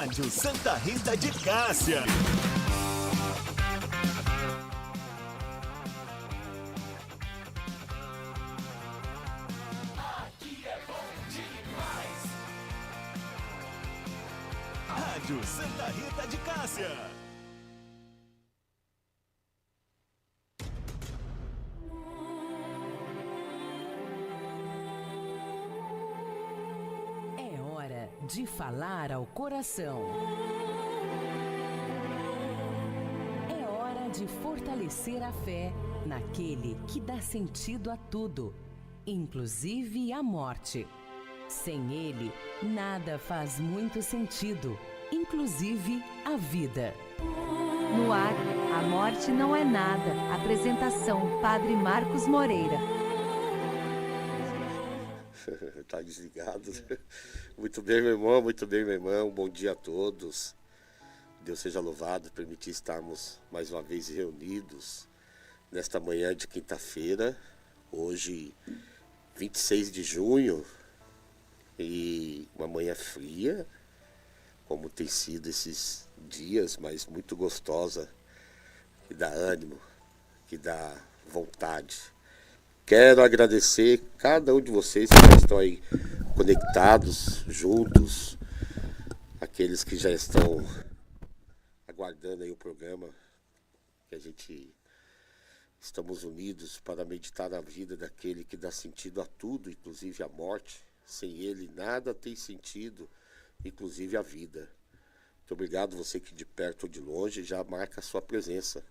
Rádio Santa Rita de Cássia. Aqui é bom demais. Rádio Santa Rita de Cássia. De falar ao coração. É hora de fortalecer a fé naquele que dá sentido a tudo, inclusive a morte. Sem ele, nada faz muito sentido, inclusive a vida. No ar, a morte não é nada. Apresentação, Padre Marcos Moreira. Tá desligado. Muito bem, meu irmão, muito bem, meu irmão. Bom dia a todos. Deus seja louvado, permitir estarmos mais uma vez reunidos nesta manhã de quinta-feira, hoje 26 de junho, e uma manhã fria, como tem sido esses dias, mas muito gostosa, que dá ânimo, que dá vontade. Quero agradecer cada um de vocês que já estão aí conectados, juntos, aqueles que já estão aguardando aí o programa, que a gente estamos unidos para meditar na vida daquele que dá sentido a tudo, inclusive a morte. Sem ele nada tem sentido, inclusive a vida. Muito obrigado você que de perto ou de longe já marca a sua presença.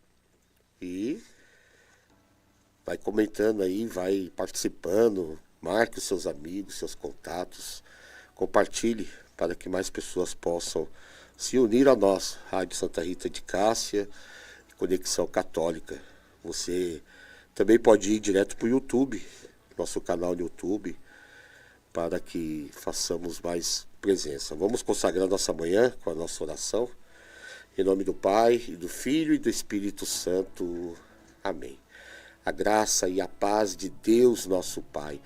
E vai comentando aí, vai participando, marque os seus amigos, seus contatos, compartilhe para que mais pessoas possam se unir a nós, Rádio Santa Rita de Cássia, Conexão Católica. Você também pode ir direto para o YouTube, nosso canal no YouTube, para que façamos mais presença. Vamos consagrar nossa manhã com a nossa oração. Em nome do Pai, e do Filho e do Espírito Santo. Amém. A graça e a paz de Deus, nosso Pai,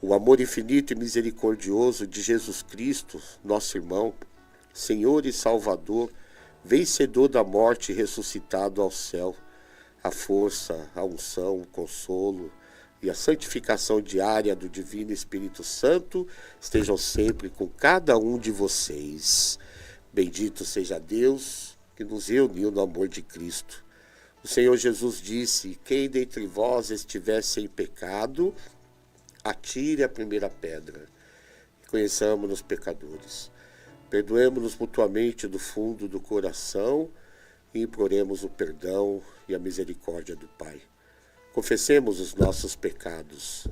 o amor infinito e misericordioso de Jesus Cristo, nosso irmão, Senhor e Salvador, vencedor da morte e ressuscitado ao céu, a força, a unção, o consolo e a santificação diária do Divino Espírito Santo estejam sempre com cada um de vocês. Bendito seja Deus que nos reuniu no amor de Cristo. O Senhor Jesus disse: quem dentre vós estiver sem pecado, atire a primeira pedra. Reconheçamos-nos pecadores. Perdoemos-nos mutuamente do fundo do coração e imploremos o perdão e a misericórdia do Pai. Confessemos os nossos pecados.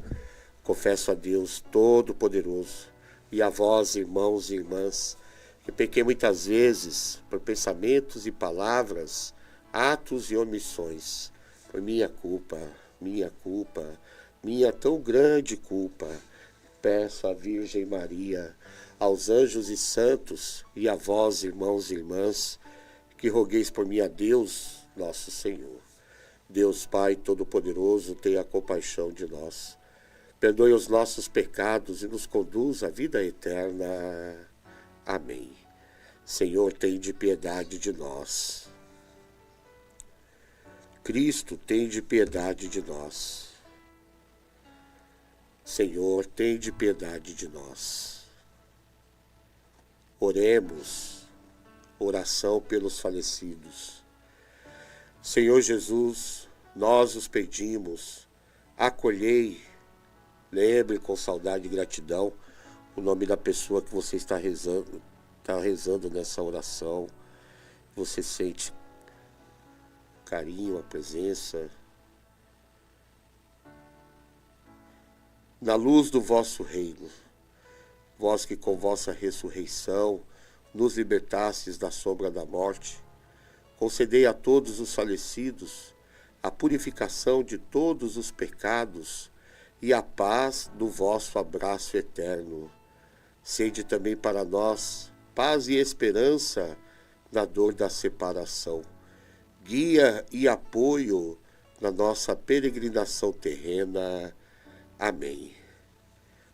Confesso a Deus Todo-Poderoso e a vós, irmãos e irmãs, que pequei muitas vezes por pensamentos e palavras, atos e omissões, por minha culpa, minha tão grande culpa. Peço à Virgem Maria, aos anjos e santos, e a vós, irmãos e irmãs, que rogueis por mim a Deus, nosso Senhor. Deus Pai Todo-Poderoso, tenha compaixão de nós. Perdoe os nossos pecados e nos conduz à vida eterna. Amém. Senhor, tende piedade de nós. Cristo, tende piedade de nós. Senhor, tende piedade de nós. Oremos, oração pelos falecidos. Senhor Jesus, nós os pedimos, acolhei, lembre com saudade e gratidão o nome da pessoa que você está rezando nessa oração. Você sente carinho, a presença. Na luz do vosso reino, vós que com vossa ressurreição nos libertastes da sombra da morte, concedei a todos os falecidos a purificação de todos os pecados e a paz do vosso abraço eterno. Sede também para nós paz e esperança na dor da separação, guia e apoio na nossa peregrinação terrena. Amém.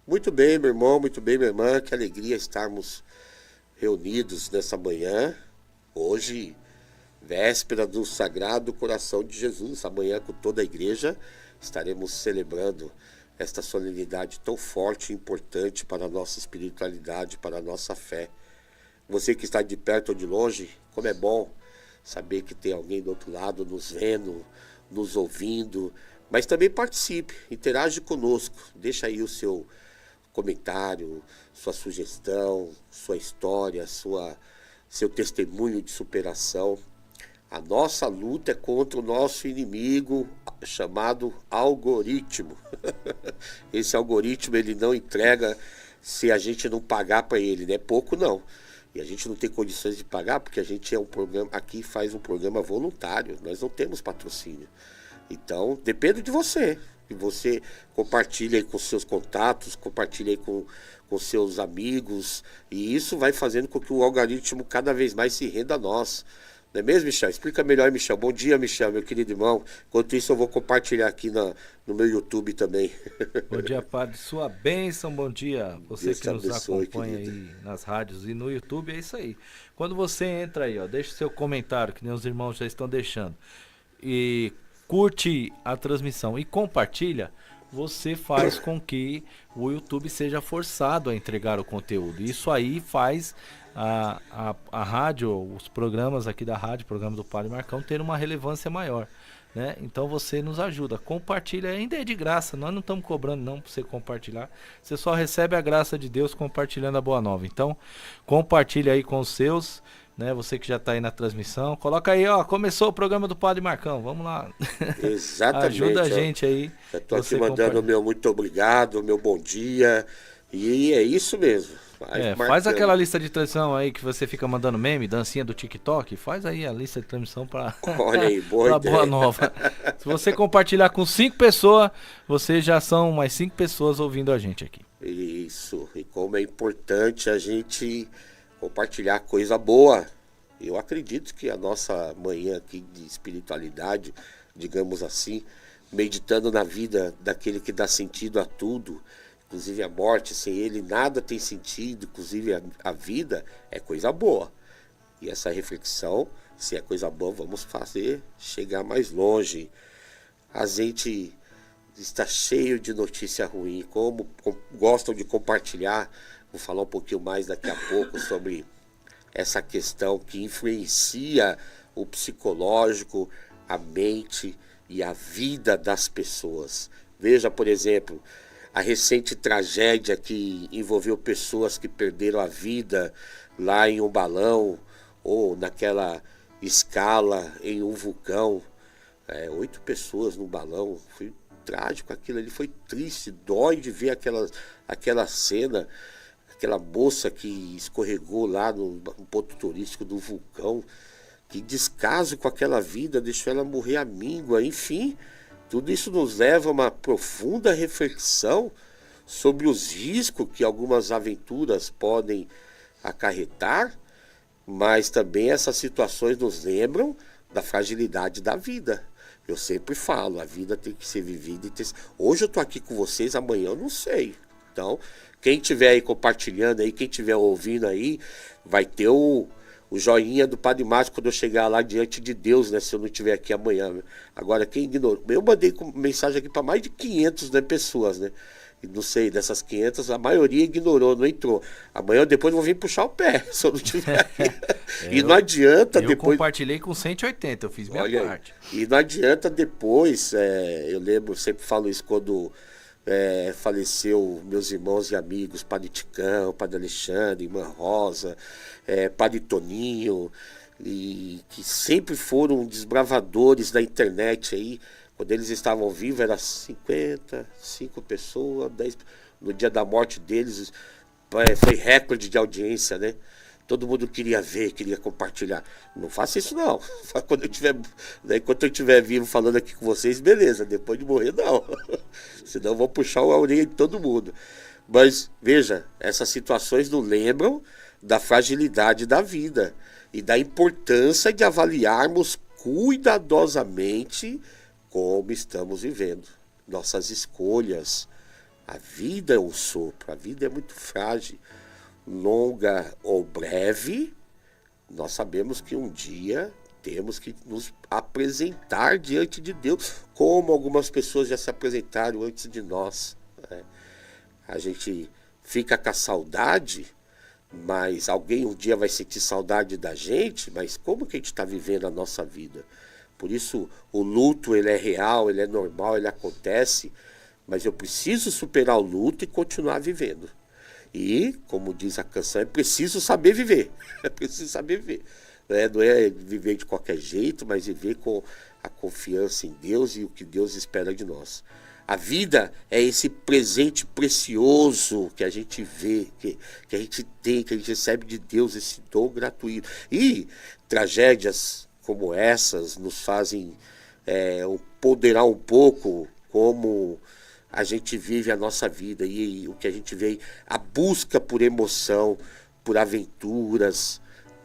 Muito bem, meu irmão, muito bem, minha irmã, que alegria estarmos reunidos nessa manhã, hoje, véspera do Sagrado Coração de Jesus. Amanhã, com toda a igreja, estaremos celebrando esta solenidade tão forte e importante para a nossa espiritualidade, para a nossa fé. Você que está de perto ou de longe, como é bom saber que tem alguém do outro lado nos vendo, nos ouvindo, mas também participe, interage conosco, deixa aí o seu comentário, sua sugestão, sua história, seu testemunho de superação. A nossa luta é contra o nosso inimigo chamado algoritmo. Esse algoritmo ele não entrega se a gente não pagar para ele, né? Pouco não. E a gente não tem condições de pagar porque a gente é um programa, aqui faz um programa voluntário, nós não temos patrocínio. Então, depende de você. E você compartilha aí com seus contatos, compartilha aí com seus amigos. E isso vai fazendo com que o algoritmo cada vez mais se renda a nós. Não é mesmo, Michel? Explica melhor, Michel. Bom dia, Michel, meu querido irmão. Enquanto isso, eu vou compartilhar aqui no meu YouTube também. Bom dia, Padre. Sua bênção, bom dia. Você Deus que nos abençoe, acompanha querido. aí nas rádios e no YouTube, é isso aí. Quando você entra aí, ó, deixa o seu comentário, que nem os irmãos já estão deixando. E curte a transmissão e compartilha, você faz com que o YouTube seja forçado a entregar o conteúdo. Isso aí faz a rádio, os programas aqui da rádio, programa do Padre Marcão, ter uma relevância maior, né? Então você nos ajuda, compartilha, ainda é de graça, nós não estamos cobrando não para você compartilhar, você só recebe a graça de Deus compartilhando a boa nova. Então compartilha aí com os seus, né? Você que já está aí na transmissão, coloca aí, ó, começou o programa do Padre Marcão, vamos lá. Exatamente. Ajuda a ó. gente aí. Eu estou aqui Você mandando o meu muito obrigado, o meu bom dia. E é isso mesmo. faz marcando. aquela lista de transmissão aí que você fica mandando meme, dancinha do TikTok, faz aí a lista de transmissão para Olha aí, boa ideia. Boa Nova. Se você compartilhar com 5 pessoas, você já são mais 5 pessoas ouvindo a gente aqui. Isso, e como é importante a gente compartilhar coisa boa. Eu acredito que a nossa manhã aqui de espiritualidade, digamos assim, meditando na vida daquele que dá sentido a tudo, inclusive a morte, sem ele nada tem sentido, inclusive a vida, é coisa boa. E essa reflexão, se é coisa boa, vamos fazer chegar mais longe. A gente está cheio de notícia ruim, como gostam de compartilhar. Vou falar um pouquinho mais daqui a pouco sobre essa questão que influencia o psicológico, a mente e a vida das pessoas. Veja, por exemplo, a recente tragédia que envolveu pessoas que perderam a vida lá em um balão ou naquela escala em um vulcão. 8 pessoas no balão, foi trágico aquilo ali, foi triste, dói de ver aquela cena, aquela moça que escorregou lá no ponto turístico do vulcão, que descaso com aquela vida, deixou ela morrer à míngua, enfim, tudo isso nos leva a uma profunda reflexão sobre os riscos que algumas aventuras podem acarretar, mas também essas situações nos lembram da fragilidade da vida. Eu sempre falo, a vida tem que ser vivida. Hoje eu estou aqui com vocês, amanhã eu não sei. Então, quem estiver aí compartilhando aí, quem estiver ouvindo aí, vai ter o joinha do Padre Márcio quando eu chegar lá diante de Deus, né? Se eu não estiver aqui amanhã. Agora, quem ignorou? Eu mandei mensagem aqui para mais de 500, né, pessoas, né? E não sei, dessas 500, a maioria ignorou, não entrou. Amanhã ou depois eu vou vir puxar o pé, se eu não estiver aqui. E não adianta eu depois... compartilhei com 180, eu fiz minha Olha aí. parte. E não adianta depois, eu lembro, sempre falo isso quando faleceu meus irmãos e amigos, Padre Ticão, Padre Alexandre, Irmã Rosa, Padre Toninho, e que sempre foram desbravadores da internet aí. Quando eles estavam vivos era 55 pessoas, 10, no dia da morte deles foi recorde de audiência, né? Todo mundo queria ver, queria compartilhar. Não faça isso não. Quando eu tiver, né, enquanto eu estiver vivo falando aqui com vocês, beleza. Depois de morrer, não. Senão eu vou puxar a orelha de todo mundo. Mas, veja, essas situações nos lembram da fragilidade da vida e da importância de avaliarmos cuidadosamente como estamos vivendo. Nossas escolhas. A vida é um sopro, a vida é muito frágil. longa ou breve, nós sabemos que um dia temos que nos apresentar diante de Deus, como algumas pessoas já se apresentaram antes de nós, né? A gente fica com a saudade, mas alguém um dia vai sentir saudade da gente, mas como que a gente está vivendo a nossa vida? Por isso o luto, ele é real, ele é normal, ele acontece, mas eu preciso superar o luto e continuar vivendo. E, como diz a canção, é preciso saber viver. É preciso saber viver. Não é viver de qualquer jeito, mas viver com a confiança em Deus e o que Deus espera de nós. A vida é esse presente precioso que a gente vê, que a gente tem, que a gente recebe de Deus, esse dom gratuito. E tragédias como essas nos fazem ponderar um pouco como a gente vive a nossa vida e o que a gente vê, a busca por emoção, por aventuras,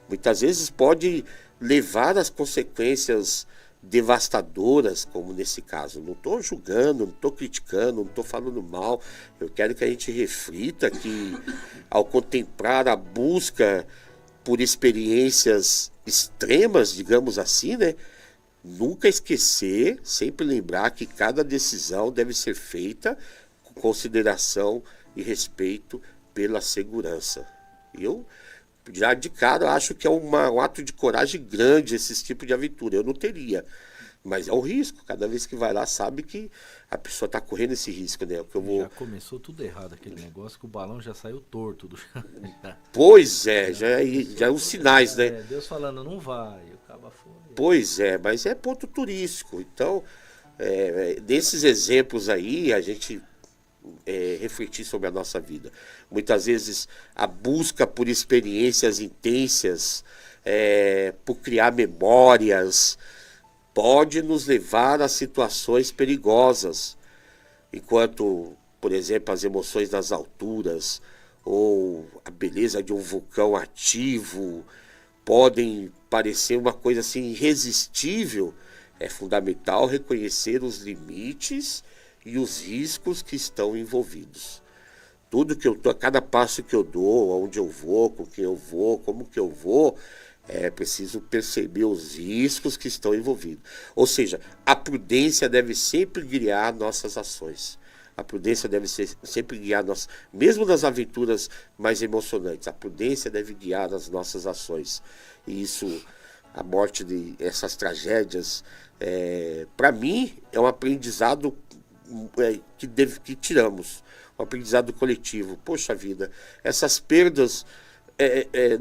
muitas vezes pode levar às consequências devastadoras, como nesse caso. Não estou julgando, não estou criticando, não estou falando mal. Eu quero que a gente reflita que, ao contemplar a busca por experiências extremas, digamos assim, né? Nunca esquecer, sempre lembrar que cada decisão deve ser feita com consideração e respeito pela segurança. Eu, já de cara, acho que é um ato de coragem grande esse tipo de aventura. Eu não teria, mas é um risco. Cada vez que vai lá, sabe que a pessoa está correndo esse risco, né? Que eu vou... Já começou tudo errado aquele negócio, que o balão já saiu torto. Pois é, já é os sinais, né? Deus falando, não vai, o cabo foi. Pois é, mas é ponto turístico. Então, desses exemplos aí, a gente refletir sobre a nossa vida. Muitas vezes, a busca por experiências intensas, por criar memórias, pode nos levar a situações perigosas. Enquanto, por exemplo, as emoções das alturas ou a beleza de um vulcão ativo podem parecer uma coisa assim irresistível, é fundamental reconhecer os limites e os riscos que estão envolvidos. Tudo que eu tô, a cada passo que eu dou, aonde eu vou, com quem eu vou, como que eu vou, é preciso perceber os riscos que estão envolvidos. Ou seja, a prudência deve sempre guiar nossas ações. A prudência deve sempre guiar nossas, mesmo nas aventuras mais emocionantes, a prudência deve guiar as nossas ações. E isso, a morte de essas tragédias, para mim, é um aprendizado que tiramos, um aprendizado coletivo. Poxa vida, essas perdas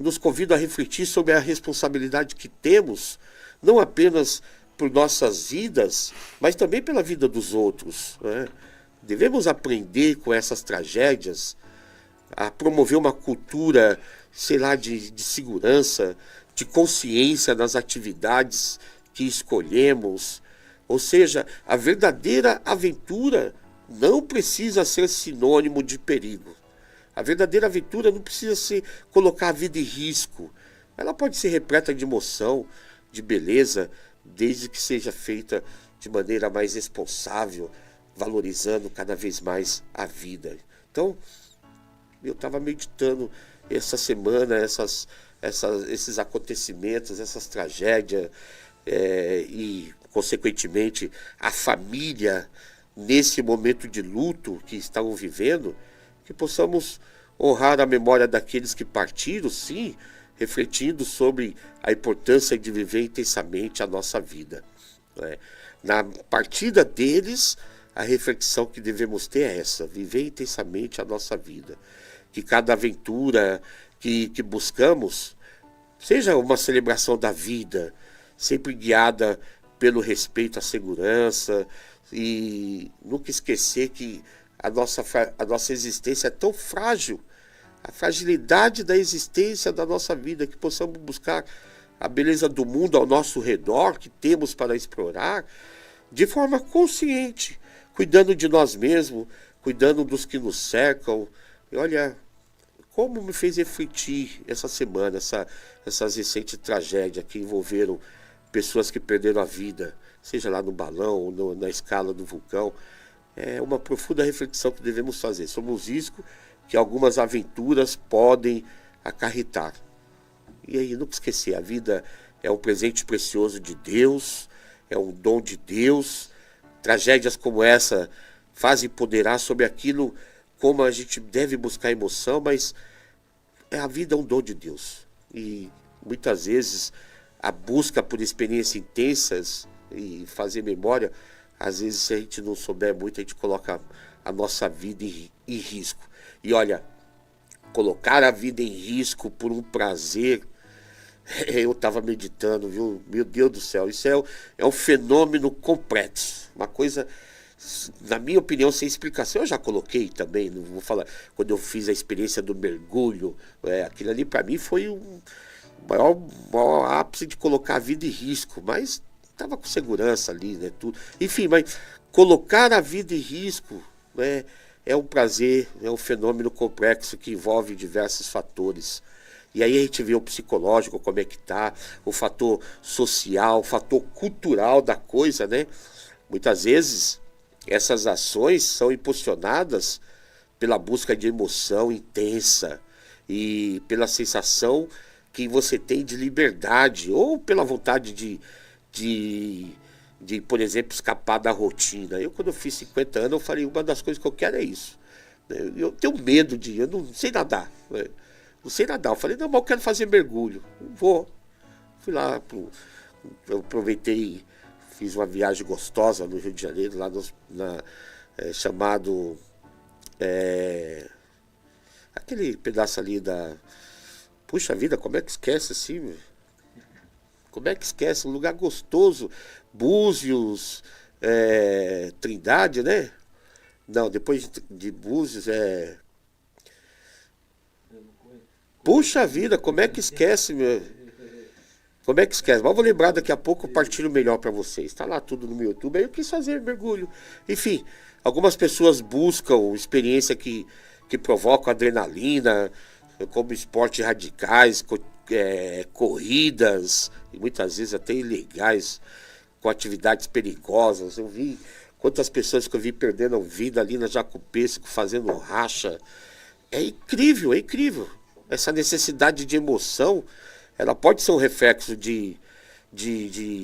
nos convidam a refletir sobre a responsabilidade que temos, não apenas por nossas vidas, mas também pela vida dos outros, né? Devemos aprender com essas tragédias a promover uma cultura, sei lá, de segurança, de consciência nas atividades que escolhemos. Ou seja, a verdadeira aventura não precisa ser sinônimo de perigo. A verdadeira aventura não precisa ser colocar a vida em risco. Ela pode ser repleta de emoção, de beleza, desde que seja feita de maneira mais responsável, valorizando cada vez mais a vida. Então, eu estava meditando essa semana, esses acontecimentos, essas tragédias, e, consequentemente, a família, nesse momento de luto que estão vivendo, que possamos honrar a memória daqueles que partiram, sim, refletindo sobre a importância de viver intensamente a nossa vida, né? Na partida deles, a reflexão que devemos ter é essa: viver intensamente a nossa vida. Que cada aventura que buscamos seja uma celebração da vida, sempre guiada pelo respeito à segurança, e nunca esquecer que a nossa existência é tão frágil, a fragilidade da existência da nossa vida, que possamos buscar a beleza do mundo ao nosso redor, que temos para explorar, de forma consciente, cuidando de nós mesmos, cuidando dos que nos cercam. E olha, como me fez refletir essa semana, essas recentes tragédias que envolveram pessoas que perderam a vida, seja lá no balão ou na escala do vulcão. É uma profunda reflexão que devemos fazer sobre os riscos que algumas aventuras podem acarretar. E aí, nunca esquecer, a vida é um presente precioso de Deus, é um dom de Deus. Tragédias como essa fazem ponderar sobre aquilo, como a gente deve buscar emoção, mas a vida é um dom de Deus. E muitas vezes a busca por experiências intensas e fazer memória, às vezes, se a gente não souber muito, a gente coloca a nossa vida em risco. E olha, colocar a vida em risco por um prazer, eu estava meditando, viu? Meu Deus do céu, isso é um fenômeno complexo. Uma coisa, na minha opinião, sem explicação. Eu já coloquei também, não vou falar, quando eu fiz a experiência do mergulho, aquilo ali para mim foi um maior ápice de colocar a vida em risco, mas estava com segurança ali, né? Tudo. Enfim, mas colocar a vida em risco, né, é um prazer, é um fenômeno complexo que envolve diversos fatores. E aí a gente vê o psicológico, como é que tá, o fator social, o fator cultural da coisa, né? Muitas vezes essas ações são impulsionadas pela busca de emoção intensa e pela sensação que você tem de liberdade, ou pela vontade de, por exemplo, escapar da rotina. Eu, quando eu fiz 50 anos, eu falei, uma das coisas que eu quero é isso. Eu tenho medo eu não sei nadar, né? Não sei nadar. Eu falei, não, mas eu quero fazer mergulho. Vou. Fui lá, eu aproveitei, fiz uma viagem gostosa no Rio de Janeiro, lá chamado... aquele pedaço ali da... Puxa vida, como é que esquece assim, meu? Como é que esquece? Um lugar gostoso. Búzios, Trindade, né? Não, depois de Búzios Puxa vida, como é que esquece, meu? Como é que esquece? Mas vou lembrar daqui a pouco, eu partilho melhor para vocês. Tá lá tudo no meu YouTube. Aí eu quis fazer mergulho. Enfim, algumas pessoas buscam experiência que provocam adrenalina, como esportes radicais, corridas, e muitas vezes até ilegais, com atividades perigosas. Eu vi quantas pessoas que eu vi perdendo vida ali na Jacupesco, fazendo racha. É incrível, é incrível. Essa necessidade de emoção, ela pode ser um reflexo de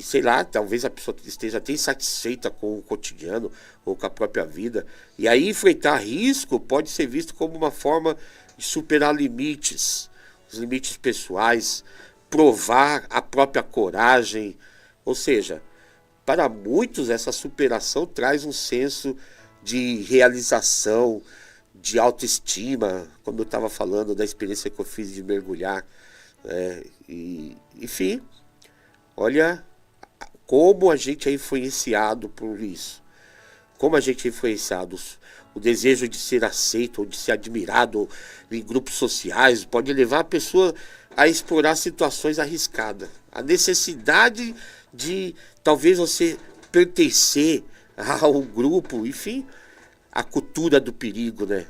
sei lá, talvez a pessoa esteja até insatisfeita com o cotidiano ou com a própria vida. E aí enfrentar risco pode ser visto como uma forma de superar limites, os limites pessoais, provar a própria coragem. Ou seja, para muitos essa superação traz um senso de realização, de autoestima, como eu estava falando da experiência que eu fiz de mergulhar. Enfim, olha como a gente é influenciado por isso. Como a gente é influenciado. O desejo de ser aceito ou de ser admirado em grupos sociais pode levar a pessoa a explorar situações arriscadas. A necessidade de talvez você pertencer a um grupo, enfim, a cultura do perigo, né?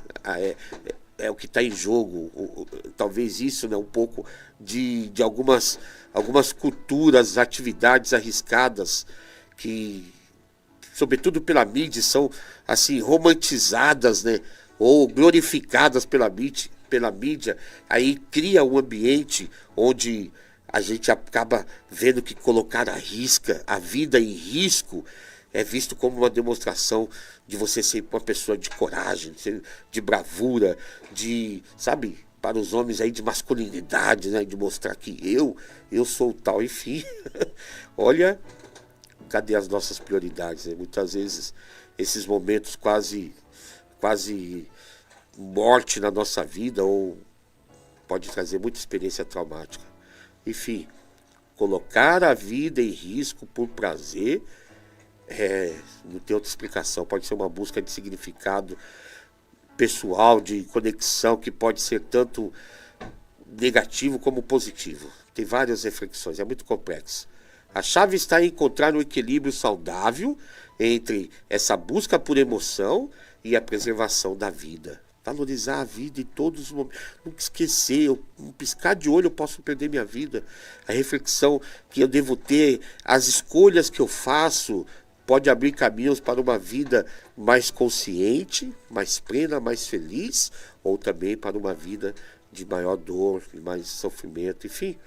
É o que está em jogo. Talvez isso, né? Um pouco de algumas culturas, atividades arriscadas que, sobretudo pela mídia, são assim romantizadas, né? Ou glorificadas pela mídia. Aí cria um ambiente onde a gente acaba vendo que colocar a vida em risco é visto como uma demonstração de você ser uma pessoa de coragem, de bravura, sabe, para os homens aí de masculinidade, né, de mostrar que eu sou tal, enfim. Olha, cadê as nossas prioridades, né? Muitas vezes esses momentos quase morte na nossa vida, ou pode trazer muita experiência traumática. Enfim, colocar a vida em risco por prazer não tem outra explicação. Pode ser uma busca de significado pessoal, de conexão, que pode ser tanto negativo como positivo. Tem várias reflexões, é muito complexo. A chave está em encontrar um equilíbrio saudável entre essa busca por emoção e a preservação da vida. Valorizar a vida em todos os momentos. Nunca esquecer, um piscar de olho eu posso perder minha vida. A reflexão que eu devo ter, as escolhas que eu faço, pode abrir caminhos para uma vida mais consciente, mais plena, mais feliz, ou também para uma vida de maior dor, de mais sofrimento, enfim.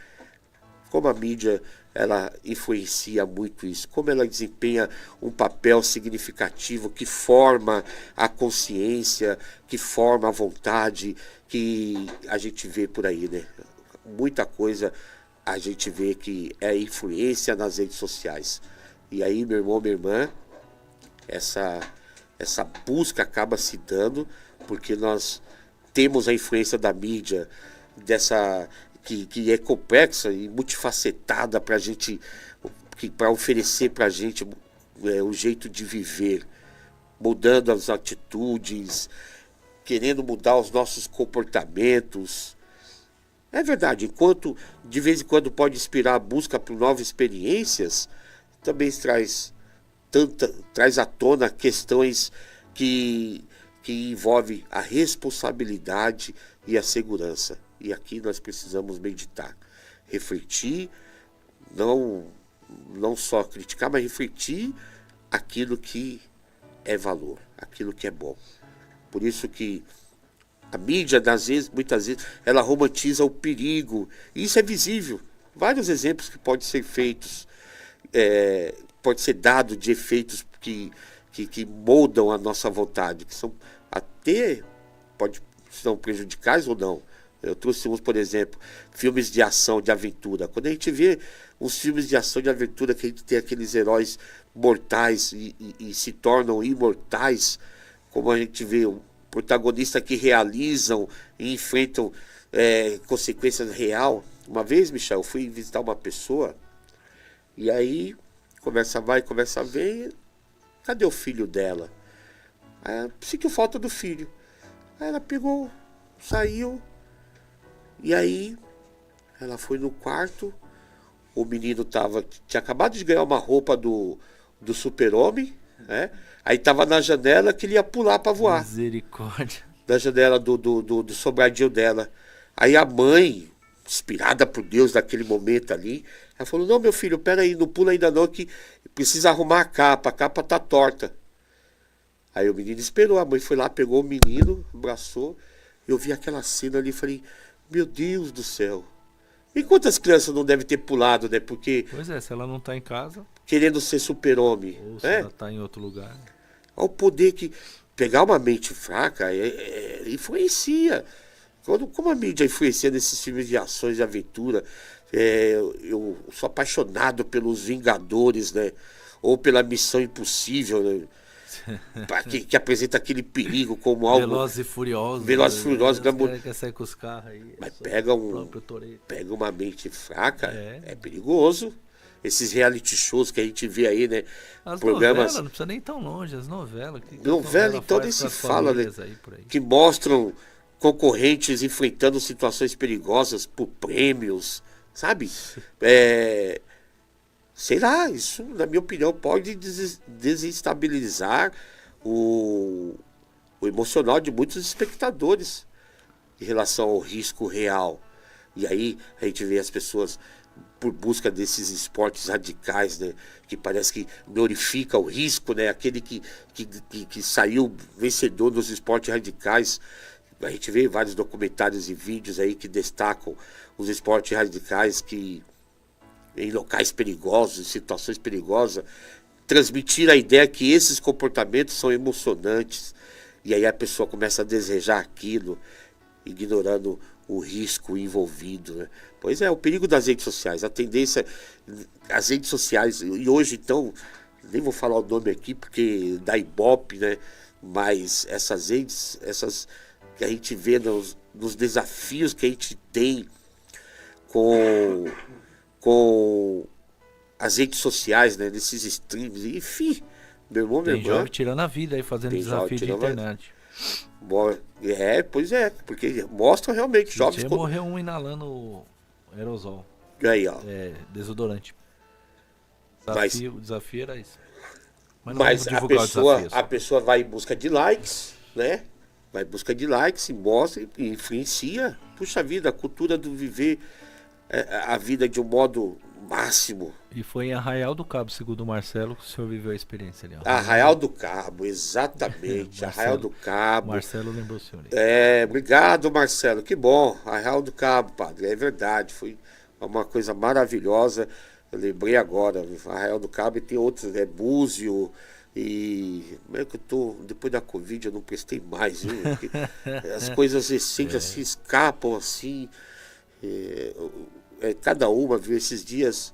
Como a mídia, ela influencia muito isso, como ela desempenha um papel significativo que forma a consciência, que forma a vontade, que a gente vê por aí, né? Muita coisa a gente vê que é influência nas redes sociais. E aí, meu irmão, minha irmã, essa busca acaba se dando porque nós temos a influência da mídia, que é complexa e multifacetada para a gente, para oferecer para a gente o jeito de viver, mudando as atitudes, querendo mudar os nossos comportamentos. É verdade, enquanto de vez em quando pode inspirar a busca por novas experiências, também traz à tona questões que envolvem a responsabilidade e a segurança. E aqui nós precisamos meditar, refletir, não só criticar, mas refletir aquilo que é valor, aquilo que é bom. Por isso que a mídia, muitas vezes, ela romantiza o perigo. E isso é visível. Vários exemplos que podem ser feitos, pode ser dado de efeitos que moldam a nossa vontade, que são até, são prejudicais ou não. Eu trouxe uns, por exemplo, filmes de ação, de aventura. Quando a gente vê uns filmes de ação, de aventura, que a gente tem aqueles heróis mortais e se tornam imortais, como a gente vê protagonistas que realizam e enfrentam consequências reais. Uma vez, Michel, eu fui visitar uma pessoa e aí, conversa vai, conversa vem, cadê o filho dela? Aí, sentiu falta do filho. Aí ela pegou, saiu, e aí ela foi no quarto, o menino tinha acabado de ganhar uma roupa do Super-Homem, né? Aí tava na janela que ele ia pular para voar. Misericórdia. Da janela do sobradinho dela. Aí a mãe, inspirada por Deus naquele momento ali, ela falou, não, meu filho, peraí, não pula ainda não, que precisa arrumar a capa tá torta. Aí o menino esperou, a mãe foi lá, pegou o menino, abraçou, eu vi aquela cena ali e falei, meu Deus do céu. E quantas crianças não devem ter pulado, né? Porque... Pois é, se ela não tá em casa... Querendo ser super-homem. Ou se ela tá em outro lugar. Olha o poder que... Pegar uma mente fraca influencia. Como a mídia influencia nesses filmes de ações de aventura. Eu sou apaixonado pelos Vingadores, né? Ou pela Missão Impossível, né? que apresenta aquele perigo como algo... Velozes e Furiosos. Velozes e Furiosos. Quer sair com os carros aí. Mas pega uma mente fraca, é perigoso. Esses reality shows que a gente vê aí, né? As programas... novelas, não precisa nem tão longe, as novelas. Novela, então, nem se fala, né? Que mostram concorrentes enfrentando situações perigosas por prêmios, sabe? Sei lá, isso, na minha opinião, pode desestabilizar o emocional de muitos espectadores em relação ao risco real. E aí a gente vê as pessoas por busca desses esportes radicais, né, que parece que glorifica o risco, né, aquele que saiu vencedor nos esportes radicais. A gente vê vários documentários e vídeos aí que destacam os esportes radicais que em locais perigosos, em situações perigosas, transmitir a ideia que esses comportamentos são emocionantes. E aí a pessoa começa a desejar aquilo, ignorando o risco envolvido, né? Pois é, o perigo das redes sociais, a tendência, as redes sociais, e hoje então, nem vou falar o nome aqui porque dá ibope, né? Mas essas redes, que a gente vê nos desafios que a gente tem com as redes sociais, né? Nesses streams, enfim, meu irmão, minha irmã. Tem jovem tirando a vida aí, fazendo desafio de internet. Pois é, porque mostra realmente jovens... Morreu um inalando aerosol. Aí, ó. Desodorante. O desafio era isso. Mas a pessoa vai em busca de likes, né? Vai em busca de likes, se mostra e influencia. Puxa vida, a cultura do viver a vida de um modo máximo. E foi em Arraial do Cabo, segundo o Marcelo, que o senhor viveu a experiência ali. Ó. Arraial do Cabo, exatamente. Marcelo- Arraial do Cabo. Marcelo lembrou o senhor aí. Obrigado, Marcelo. Que bom. Arraial do Cabo, padre. É verdade. Foi uma coisa maravilhosa. Eu lembrei agora. Arraial do Cabo e tem outros, Búzio. E como é que eu tô? Depois da Covid eu não prestei mais, viu? Porque as coisas recentes assim escapam assim. Cada uma, viu? Esses dias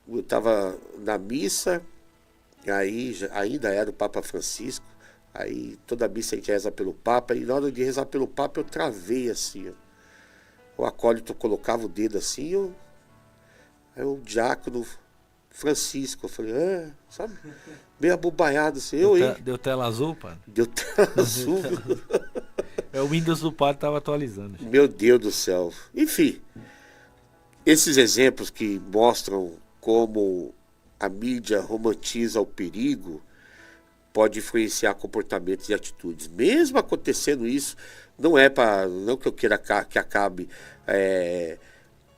eu estava na missa, aí ainda era o Papa Francisco, aí toda missa a gente reza pelo Papa, e na hora de rezar pelo Papa eu travei assim, ó. O acólito colocava o dedo assim, aí o diácono Francisco, eu falei, sabe, meio abobaiado assim, Deu tela azul, padre? Deu tela azul. O Windows do padre estava atualizando. Meu Deus do céu. Enfim, esses exemplos que mostram como a mídia romantiza o perigo pode influenciar comportamentos e atitudes. Mesmo acontecendo isso, não que eu queira que acabe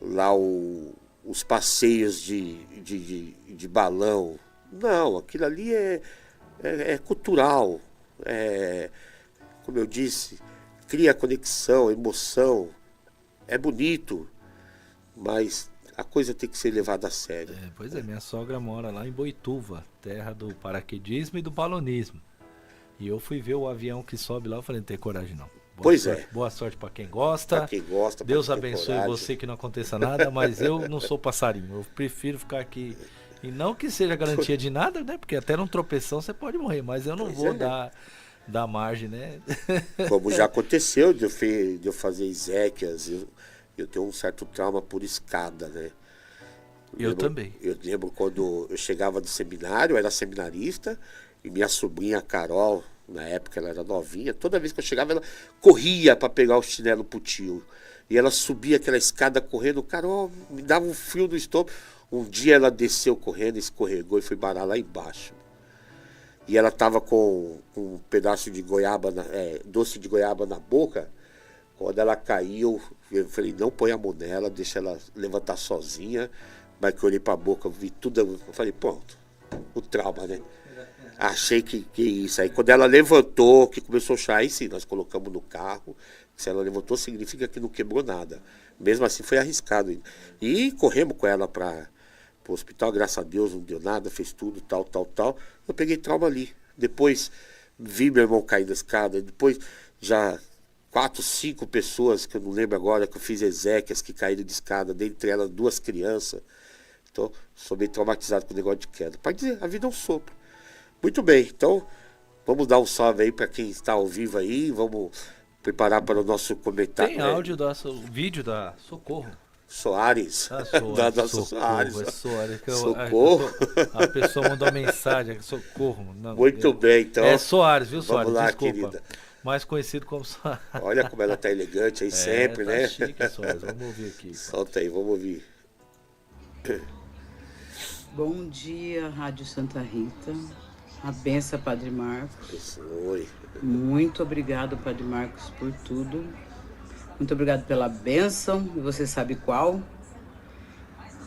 lá os passeios de balão. Não, aquilo ali é cultural. Como eu disse, cria conexão, emoção. É bonito, mas a coisa tem que ser levada a sério. Pois é, minha sogra mora lá em Boituva, terra do paraquedismo e do balonismo. E eu fui ver o avião que sobe lá, eu falei, não tem coragem não. Boa sorte para quem gosta. Pra quem gosta. Deus abençoe você, que não aconteça nada, mas eu não sou passarinho. Eu prefiro ficar aqui. E não que seja garantia de nada, né? Porque até num tropeção você pode morrer, mas eu não vou dar margem, né? Como já aconteceu de eu fazer Ezequias, eu tenho um certo trauma por escada, né? Eu também. Eu lembro quando eu chegava do seminário, eu era seminarista, e minha sobrinha Carol, na época ela era novinha, toda vez que eu chegava ela corria para pegar o chinelo pro tio. E ela subia aquela escada correndo, Carol, me dava um frio no estômago. Um dia ela desceu correndo, escorregou e foi parar lá embaixo. E ela tava com um pedaço de goiaba, doce de goiaba na boca. Quando ela caiu, eu falei, não põe a mão nela, deixa ela levantar sozinha. Mas que eu olhei pra boca, eu vi tudo, eu falei, pronto, o trauma, né? Achei que isso. Aí quando ela levantou, que começou a chorar, aí sim, nós colocamos no carro. Se ela levantou, significa que não quebrou nada. Mesmo assim foi arriscado. E corremos com ela para o hospital, graças a Deus, não deu nada, fez tudo, tal. Eu peguei trauma ali. Depois vi meu irmão cair da escada, depois já 4, 5 pessoas, que eu não lembro agora, que eu fiz Ezequias, que caíram de escada, dentre elas 2 crianças. Então, sou meio traumatizado com o negócio de queda. Pode dizer, a vida é um sopro. Muito bem, então, vamos dar um salve aí para quem está ao vivo aí, vamos preparar para o nosso comentário. Tem áudio, vídeo da Socorro. Soares. Soares. Da Socorro. Soares. Socorro. A pessoa mandou uma mensagem, Socorro. Não, Muito bem, então. É Soares, viu, Soares? Vamos lá, desculpa. querida. Mais conhecido como Soares. Olha como ela tá elegante aí sempre, tá né? Chique, Soares. Vamos ouvir aqui. Solta aí, vamos ouvir. Bom dia, Rádio Santa Rita. A benção, Padre Marcos. Oi. Muito obrigado, Padre Marcos, por tudo. Muito obrigado pela bênção, e você sabe qual.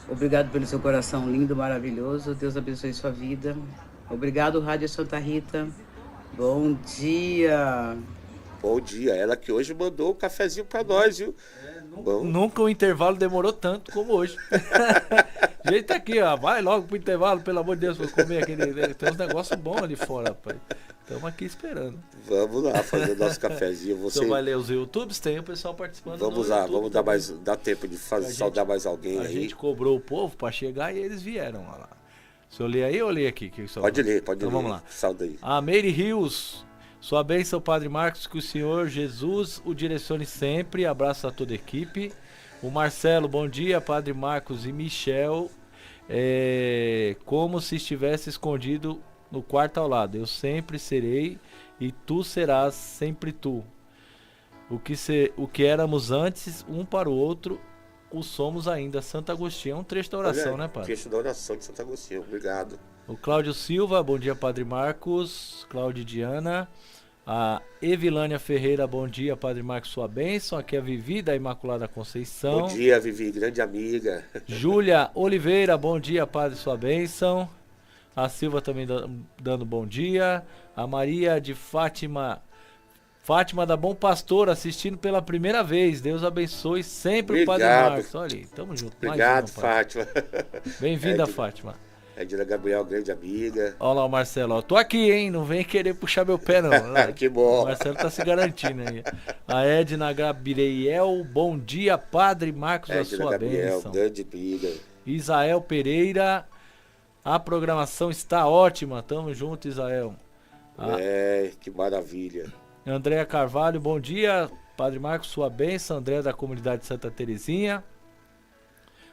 Obrigado pelo seu coração lindo, maravilhoso. Deus abençoe sua vida. Obrigado, Rádio Santa Rita. Bom dia. Bom dia. Ela que hoje mandou um cafezinho para nós, viu? Nunca o intervalo demorou tanto como hoje. Jeito aqui, ó. Vai logo pro intervalo, pelo amor de Deus, vou comer aquele. Tem uns negócios bons ali fora, rapaz. Estamos aqui esperando. Vamos lá, fazer nosso cafezinho. Você vai ler os YouTubes? Tem o pessoal participando. Vamos lá, vamos dar tempo de saudar mais alguém aí. A gente cobrou o povo para chegar e eles vieram lá. Se eu ler aí, eu leio aqui. Pode ler. Então vamos lá. Salda aí. A Mary Rios. Sua bênção, Padre Marcos, que o Senhor Jesus o direcione sempre. Abraço a toda a equipe. O Marcelo, bom dia, Padre Marcos e Michel. Como se estivesse escondido no quarto ao lado. Eu sempre serei e tu serás sempre tu. O que éramos antes, um para o outro, o somos ainda. Santo Agostinho. É um trecho da oração, né, Padre? Trecho da oração de Santo Agostinho. Obrigado. O Cláudio Silva, bom dia, Padre Marcos. Cláudio e Diana. A Evilânia Ferreira, bom dia, Padre Marcos, sua bênção. Aqui é a Vivi da Imaculada Conceição. Bom dia, Vivi, grande amiga. Júlia Oliveira, bom dia, Padre, sua bênção. A Silva também dando bom dia. A Maria de Fátima da Bom Pastor, assistindo pela primeira vez. Deus abençoe sempre o Padre Marcos. Olha aí, tamo junto. Obrigado, Fátima. Bem-vinda, Fátima. Edna Gabriel, grande amiga. Olha lá o Marcelo, ó, tô aqui, hein? Não vem querer puxar meu pé, não. Que bom. O Marcelo tá se garantindo aí. A Edna Gabriel, bom dia, Padre Marcos, a sua Gabriel, bênção. grande amiga. Isael Pereira, a programação está ótima. Tamo junto, Isael. Que maravilha. Andréa Carvalho, bom dia, Padre Marcos, sua bênção. Andréa da comunidade Santa Terezinha.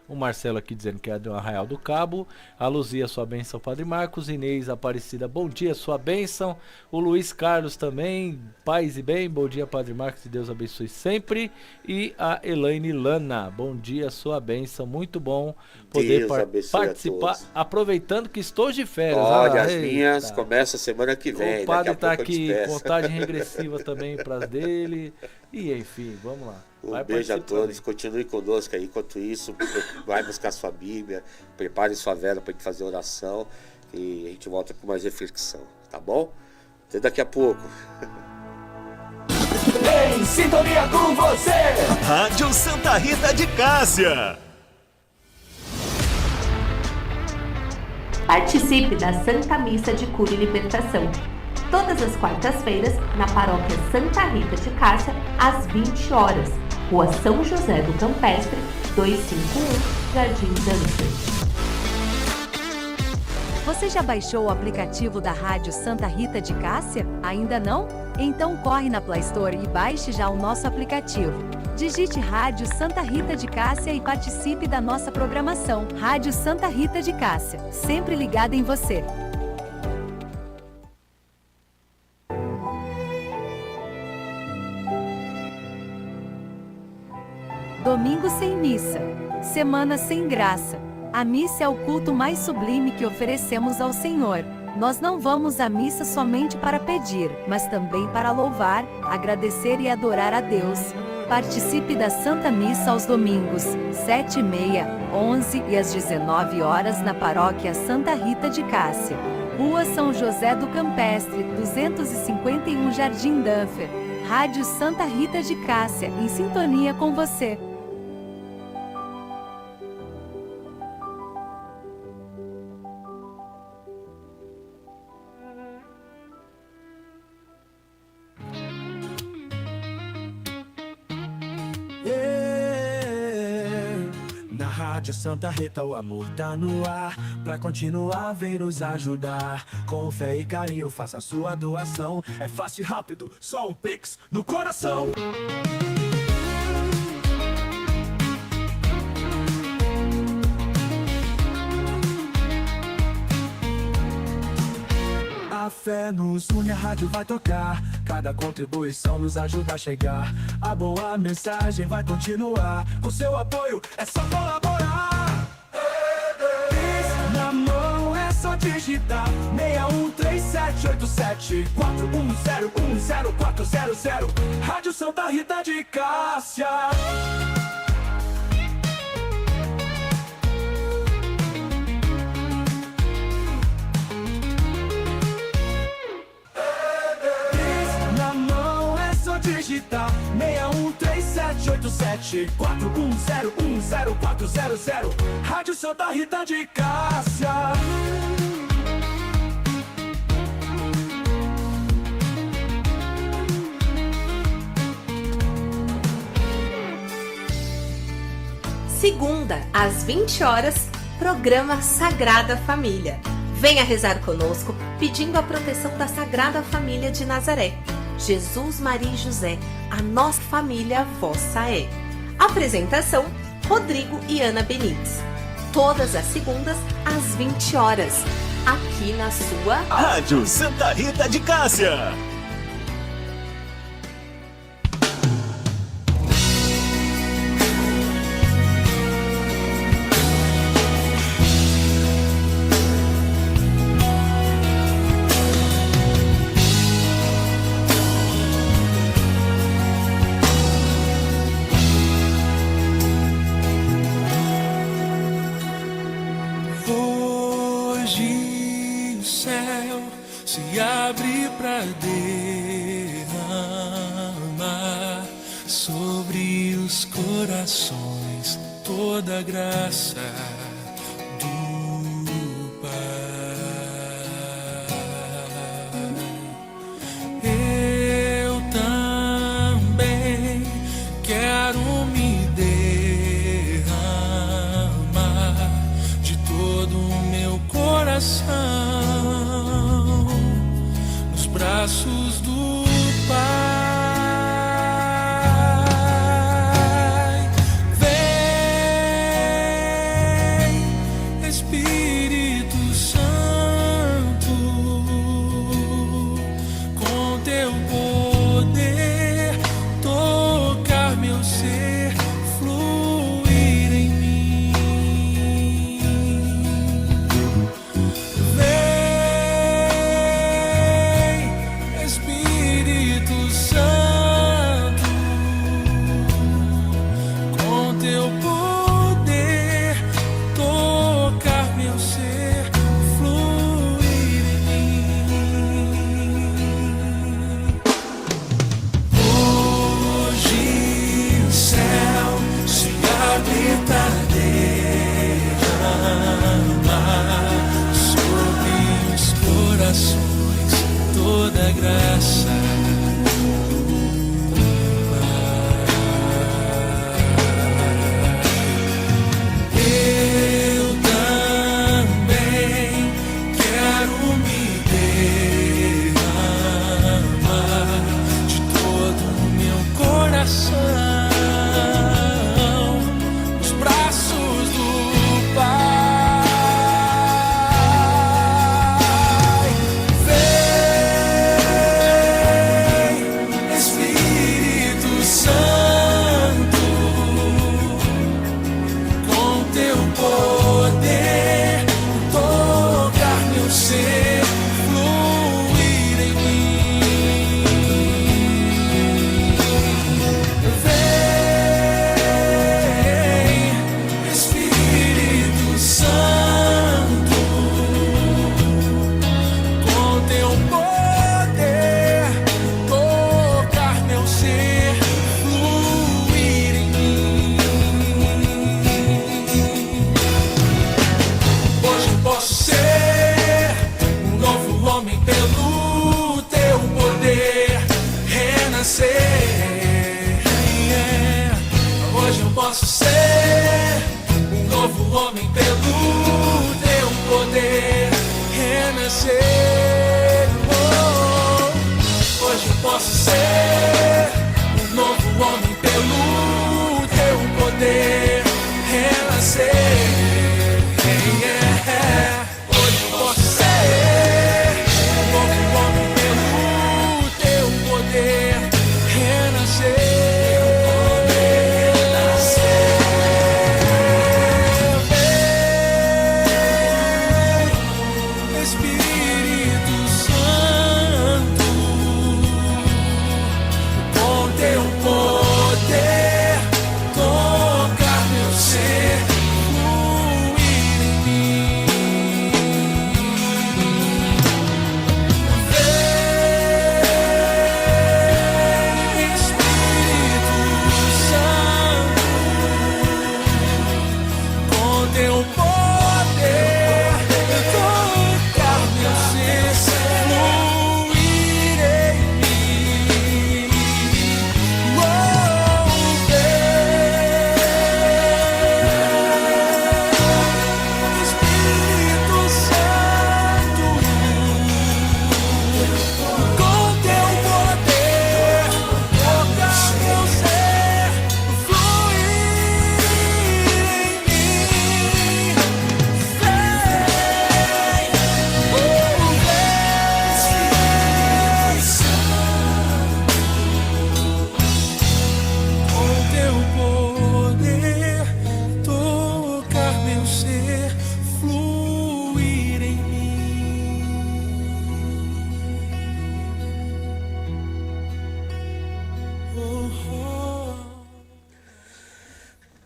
O Marcelo aqui dizendo que é do Arraial do Cabo. A Luzia, sua bênção, Padre Marcos. Inês Aparecida, bom dia, sua bênção. O Luiz Carlos também, paz e bem. Bom dia, Padre Marcos, e Deus abençoe sempre. E a Elaine Lana, bom dia, sua bênção. Muito bom poder participar, aproveitando que estou de férias. Olha, as minhas começam semana que vem. O Padre está aqui, contagem regressiva também para as dele. E enfim, vamos lá. Um beijo a todos, continue conosco aí. Enquanto isso, vai buscar sua Bíblia, prepare sua vela para gente fazer oração e a gente volta com mais reflexão, tá bom? Até daqui a pouco. Em sintonia com você, Rádio Santa Rita de Cássia. Participe da Santa Missa de Cura e Libertação. Todas as quartas-feiras, na Paróquia Santa Rita de Cássia, às 20 horas. Rua São José do Campestre, 251, Jardim Dantas. Você já baixou o aplicativo da Rádio Santa Rita de Cássia? Ainda não? Então corre na Play Store e baixe já o nosso aplicativo. Digite Rádio Santa Rita de Cássia e participe da nossa programação. Rádio Santa Rita de Cássia, sempre ligada em você. Domingo sem missa, semana sem graça. A missa é o culto mais sublime que oferecemos ao Senhor. Nós não vamos à missa somente para pedir, mas também para louvar, agradecer e adorar a Deus. Participe da Santa Missa aos domingos, 7h30, 11 e às 19 horas na Paróquia Santa Rita de Cássia. Rua São José do Campestre, 251 Jardim Danfer. Rádio Santa Rita de Cássia, em sintonia com você. Na Rádio Santa Rita o amor tá no ar, pra continuar vem nos ajudar. Com fé e carinho faça a sua doação, é fácil e rápido, só um Pix no coração. A fé nos une, a rádio vai tocar. Cada contribuição nos ajuda a chegar. A boa mensagem vai continuar. Com seu apoio é só colaborar. Pix na mão é só digitar 61378741010400. Rádio Santa Rita de Cássia. Digitar 61378741010400. Rádio Santa Rita de Cássia. Segunda, às 20 horas, programa Sagrada Família. Venha rezar conosco, pedindo a proteção da Sagrada Família de Nazaré. Jesus, Maria e José, a nossa família vossa é. Apresentação, Rodrigo e Ana Benites. Todas as segundas, às 20 horas. Aqui na sua Rádio Santa Rita de Cássia. Hoje o céu se abre pra derramar sobre os corações toda a graça do Pai. Eu também quero me derramar de todo o meu coração nos braços do Pai. Toda a graça eu também quero me derramar de todo o meu coração nos braços do Pai. Hoje eu posso ser um novo homem pelo teu poder renascer. Hoje eu posso ser um novo homem pelo teu poder renascer. Hoje eu posso ser um novo homem pelo teu poder renascer.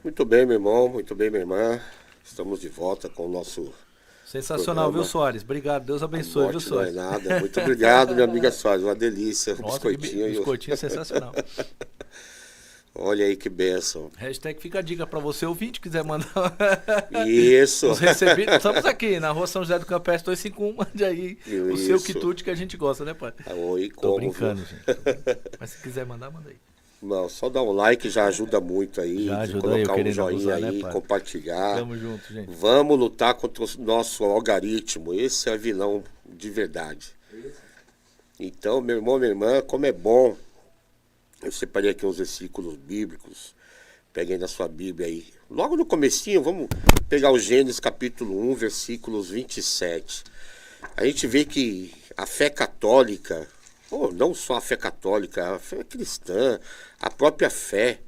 Muito bem, meu irmão, muito bem, minha irmã. Estamos de volta com o nosso Sensacional, viu, Soares? Obrigado, Deus abençoe, viu, Morte não é Soares? nada. Muito obrigado, minha amiga Soares. Uma delícia. Um Nossa, que biscoitinho. biscoitinho sensacional. Olha aí que bênção. Hashtag fica a dica pra você, ouvinte, quiser mandar Isso. os recebidos. Estamos aqui, na rua São José do Campestre 251, mande aí o seu Isso. quitute que a gente gosta, né, pai? Oi, Tô como, brincando, viu? gente. Mas se quiser mandar, manda aí. Não, só dar um like já ajuda muito aí. Já de ajuda aí, eu colocar um querendo joinha abusar, aí, né, pai? compartilhar. Tamo junto, gente. Vamos lutar contra o nosso algoritmo. Esse é vilão de verdade. Então, meu irmão, minha irmã, como é bom. Eu separei aqui uns versículos bíblicos. Peguei na sua Bíblia aí. Logo no comecinho, vamos pegar o Gênesis capítulo 1, versículos 27. A gente vê que a fé católica, ou não só a fé católica, a fé cristã, a própria fé,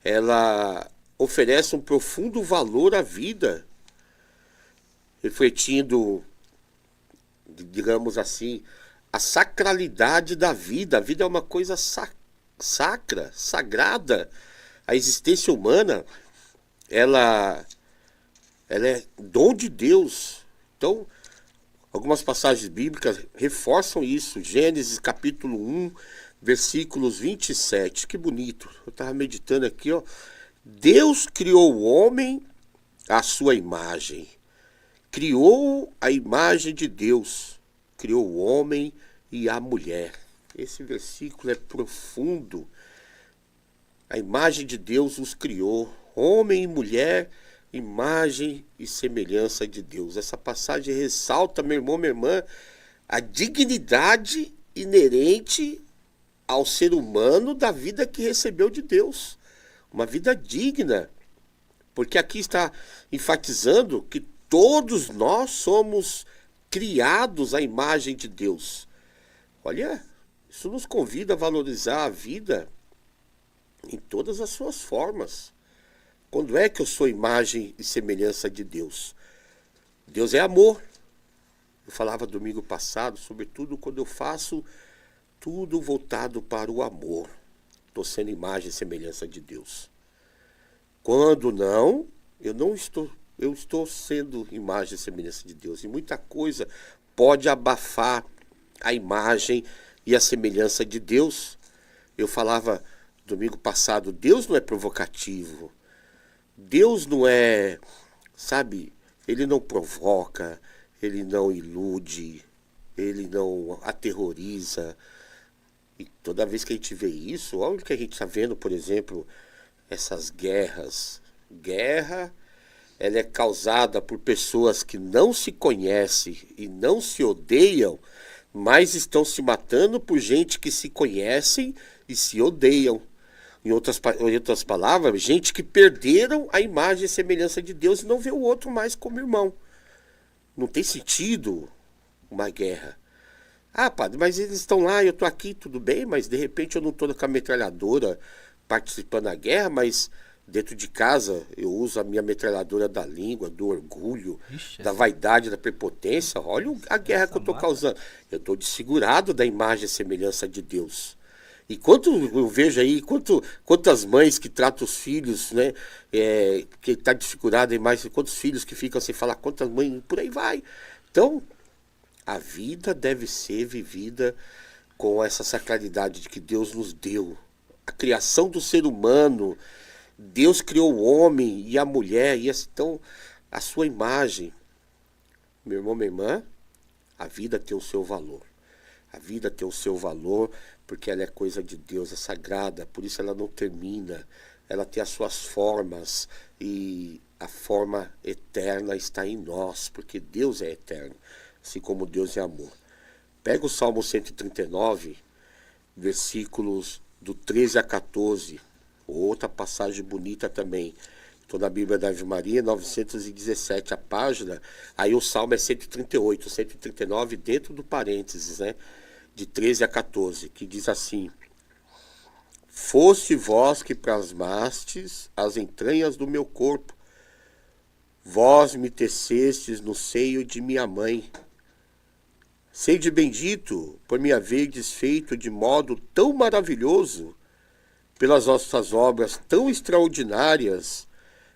ela oferece um profundo valor à vida, refletindo, digamos assim, a sacralidade da vida. A vida é uma coisa sacra, sagrada. A existência humana, ela é dom de Deus. Então, algumas passagens bíblicas reforçam isso. Gênesis capítulo 1, versículos 27. Que bonito. Eu estava meditando aqui, ó. Deus criou o homem à sua imagem. Criou a imagem de Deus. Criou o homem e a mulher. Esse versículo é profundo. A imagem de Deus os criou, homem e mulher, imagem e semelhança de Deus. Essa passagem ressalta, meu irmão, minha irmã, a dignidade inerente ao ser humano da vida que recebeu de Deus. Uma vida digna. Porque aqui está enfatizando que todos nós somos criados à imagem de Deus. Olha, isso nos convida a valorizar a vida em todas as suas formas. Quando é que eu sou imagem e semelhança de Deus? Deus é amor. Eu falava domingo passado, sobretudo quando eu faço tudo voltado para o amor. Estou sendo imagem e semelhança de Deus. Quando não, eu estou sendo imagem e semelhança de Deus. E muita coisa pode abafar a imagem e a semelhança de Deus. Eu falava domingo passado, Deus não é provocativo. Deus não é, sabe, ele não provoca, ele não ilude, ele não aterroriza. E toda vez que a gente vê isso, olha o que a gente está vendo, por exemplo, essas guerras. Guerra, ela é causada por pessoas que não se conhecem e não se odeiam, mas estão se matando por gente que se conhecem e se odeiam. Em outras palavras, gente que perderam a imagem e semelhança de Deus e não vê o outro mais como irmão. Não tem sentido uma guerra. Ah, padre, mas eles estão lá, eu estou aqui, tudo bem, mas de repente eu não estou com a metralhadora participando da guerra, mas dentro de casa eu uso a minha metralhadora da língua, do orgulho, da vaidade, da prepotência. Olha a guerra que eu estou causando. Eu estou desfigurado da imagem e semelhança de Deus. E quanto eu vejo aí, quantas mães que tratam os filhos, né? Que está desfigurada em mais, quantos filhos que ficam sem falar, quantas mães, por aí vai. Então, a vida deve ser vivida com essa sacralidade de que Deus nos deu. A criação do ser humano, Deus criou o homem e a mulher, e então a sua imagem. Meu irmão, minha irmã, a vida tem o seu valor. A vida tem o seu valor porque ela é coisa de Deus, é sagrada, por isso ela não termina. Ela tem as suas formas e a forma eterna está em nós, porque Deus é eterno, assim como Deus é amor. Pega o Salmo 139, versículos do 13 a 14, outra passagem bonita também. Estou na Bíblia da Ave Maria, 917 a página, aí o Salmo é 138, 139 dentro do parênteses, né? De 13 a 14, que diz assim: Foste vós que plasmastes as entranhas do meu corpo, vós me tecestes no seio de minha mãe. Sede bendito por me haverdes feito de modo tão maravilhoso, pelas vossas obras tão extraordinárias,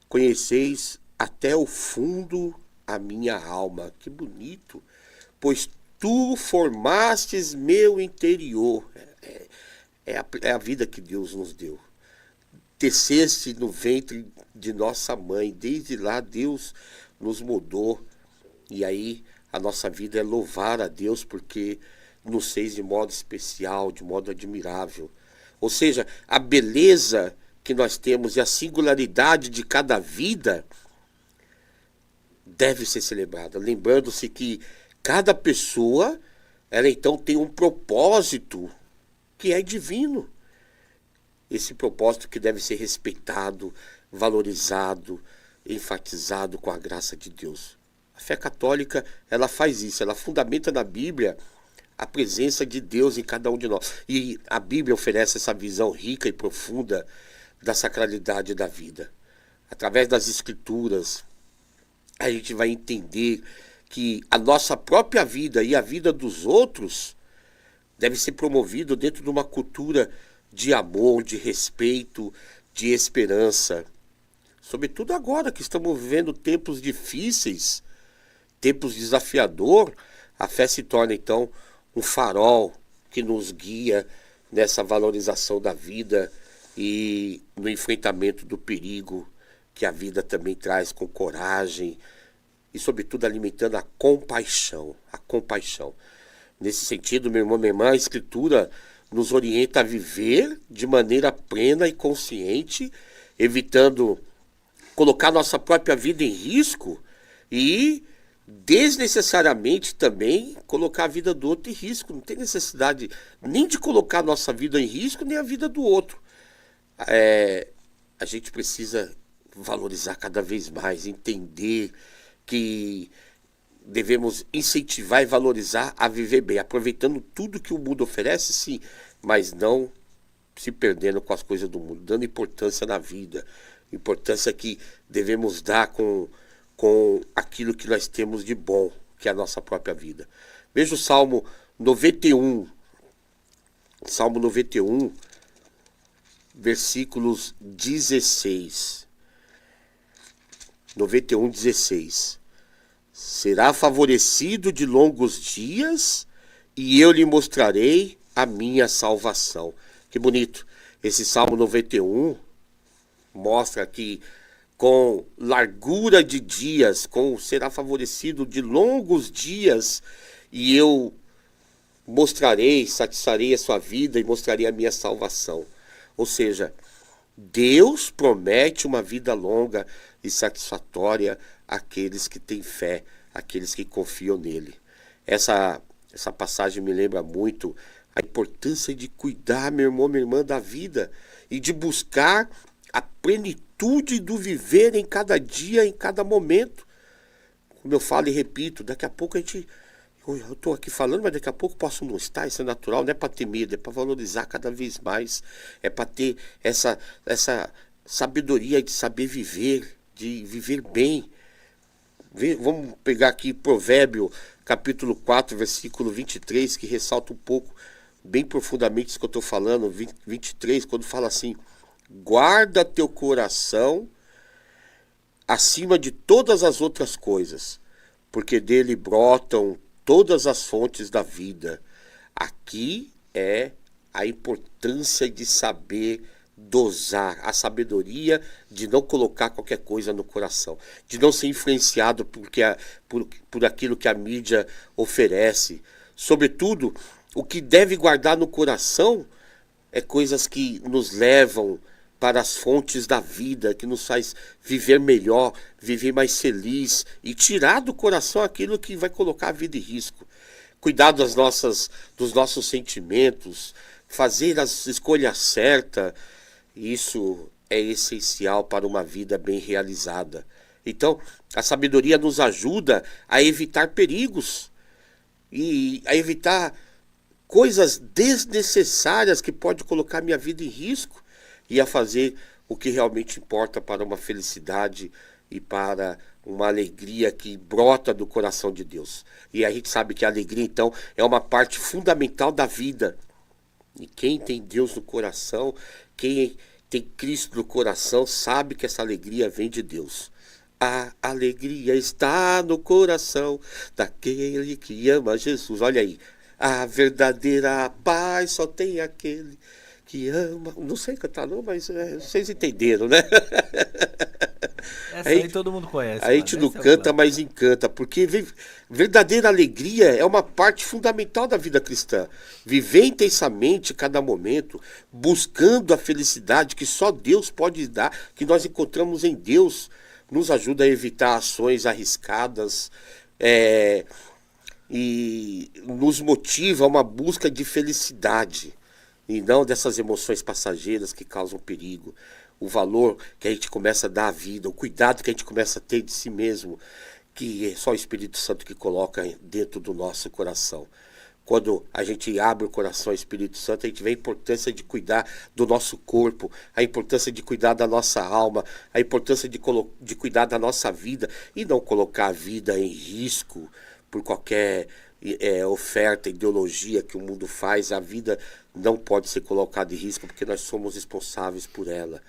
conheceis até o fundo a minha alma. Que bonito. Pois tu formastes meu interior. É a vida que Deus nos deu. Teceste no ventre de nossa mãe. Desde lá Deus nos mudou. E aí a nossa vida é louvar a Deus porque nos fez de modo especial, de modo admirável. Ou seja, a beleza que nós temos e a singularidade de cada vida deve ser celebrada. Lembrando-se que cada pessoa, ela então tem um propósito que é divino. Esse propósito que deve ser respeitado, valorizado, enfatizado com a graça de Deus. A fé católica, ela faz isso, ela fundamenta na Bíblia a presença de Deus em cada um de nós. E a Bíblia oferece essa visão rica e profunda da sacralidade da vida. Através das Escrituras, a gente vai entender que a nossa própria vida e a vida dos outros deve ser promovido dentro de uma cultura de amor, de respeito, de esperança. Sobretudo agora que estamos vivendo tempos difíceis, tempos desafiadores, a fé se torna então um farol que nos guia nessa valorização da vida e no enfrentamento do perigo que a vida também traz com coragem e, sobretudo, alimentando a compaixão. A compaixão. Nesse sentido, meu irmão, minha irmã, a Escritura nos orienta a viver de maneira plena e consciente, evitando colocar nossa própria vida em risco e desnecessariamente também colocar a vida do outro em risco. Não tem necessidade nem de colocar a nossa vida em risco, nem a vida do outro. A gente precisa valorizar cada vez mais, entender que devemos incentivar e valorizar a viver bem, aproveitando tudo que o mundo oferece, sim, mas não se perdendo com as coisas do mundo, dando importância na vida, importância que devemos dar com aquilo que nós temos de bom, que é a nossa própria vida. Veja o Salmo 91, Salmo 91, versículos 16. 91, 16. Será favorecido de longos dias e eu lhe mostrarei a minha salvação. Que bonito. Esse Salmo 91 mostra que com largura de dias, será favorecido de longos dias e eu mostrarei, satisfarei a sua vida e mostrarei a minha salvação. Ou seja, Deus promete uma vida longa e satisfatória àqueles que têm fé, àqueles que confiam nele. Essa passagem me lembra muito a importância de cuidar, meu irmão, minha irmã, da vida e de buscar a plenitude do viver em cada dia, em cada momento. Como eu falo e repito, daqui a pouco eu estou aqui falando, mas daqui a pouco posso não estar, isso é natural, não é para ter medo, é para valorizar cada vez mais, é para ter essa sabedoria de saber viver, de viver bem. Vamos pegar aqui Provérbio, capítulo 4, versículo 23, que ressalta um pouco, bem profundamente isso que eu estou falando, 23, quando fala assim: guarda teu coração acima de todas as outras coisas, porque dele brotam todas as fontes da vida. Aqui é a importância de saber dosar, a sabedoria de não colocar qualquer coisa no coração, de não ser influenciado por aquilo que a mídia oferece. Sobretudo, o que deve guardar no coração é coisas que nos levam para as fontes da vida, que nos faz viver melhor, viver mais feliz e tirar do coração aquilo que vai colocar a vida em risco. Cuidar dos nossos sentimentos, fazer as escolhas certas, isso é essencial para uma vida bem realizada. Então, a sabedoria nos ajuda a evitar perigos e a evitar coisas desnecessárias que podem colocar minha vida em risco e a fazer o que realmente importa para uma felicidade e para uma alegria que brota do coração de Deus. E a gente sabe que a alegria, então, é uma parte fundamental da vida. E quem tem Deus no coração, quem tem Cristo no coração, sabe que essa alegria vem de Deus. A alegria está no coração daquele que ama Jesus. Olha aí, a verdadeira paz só tem aquele que ama. Não sei cantar não, mas vocês entenderam, né? Essa aí todo mundo conhece. A gente não canta, mas encanta, porque verdadeira alegria é uma parte fundamental da vida cristã. Viver intensamente cada momento, buscando a felicidade que só Deus pode dar, que nós encontramos em Deus, nos ajuda a evitar ações arriscadas, e nos motiva a uma busca de felicidade, e não dessas emoções passageiras que causam perigo. O valor que a gente começa a dar à vida, o cuidado que a gente começa a ter de si mesmo, que é só o Espírito Santo que coloca dentro do nosso coração. Quando a gente abre o coração ao Espírito Santo, a gente vê a importância de cuidar do nosso corpo, a importância de cuidar da nossa alma, a importância de cuidar da nossa vida e não colocar a vida em risco por qualquer oferta, ideologia que o mundo faz. A vida não pode ser colocada em risco porque nós somos responsáveis por ela.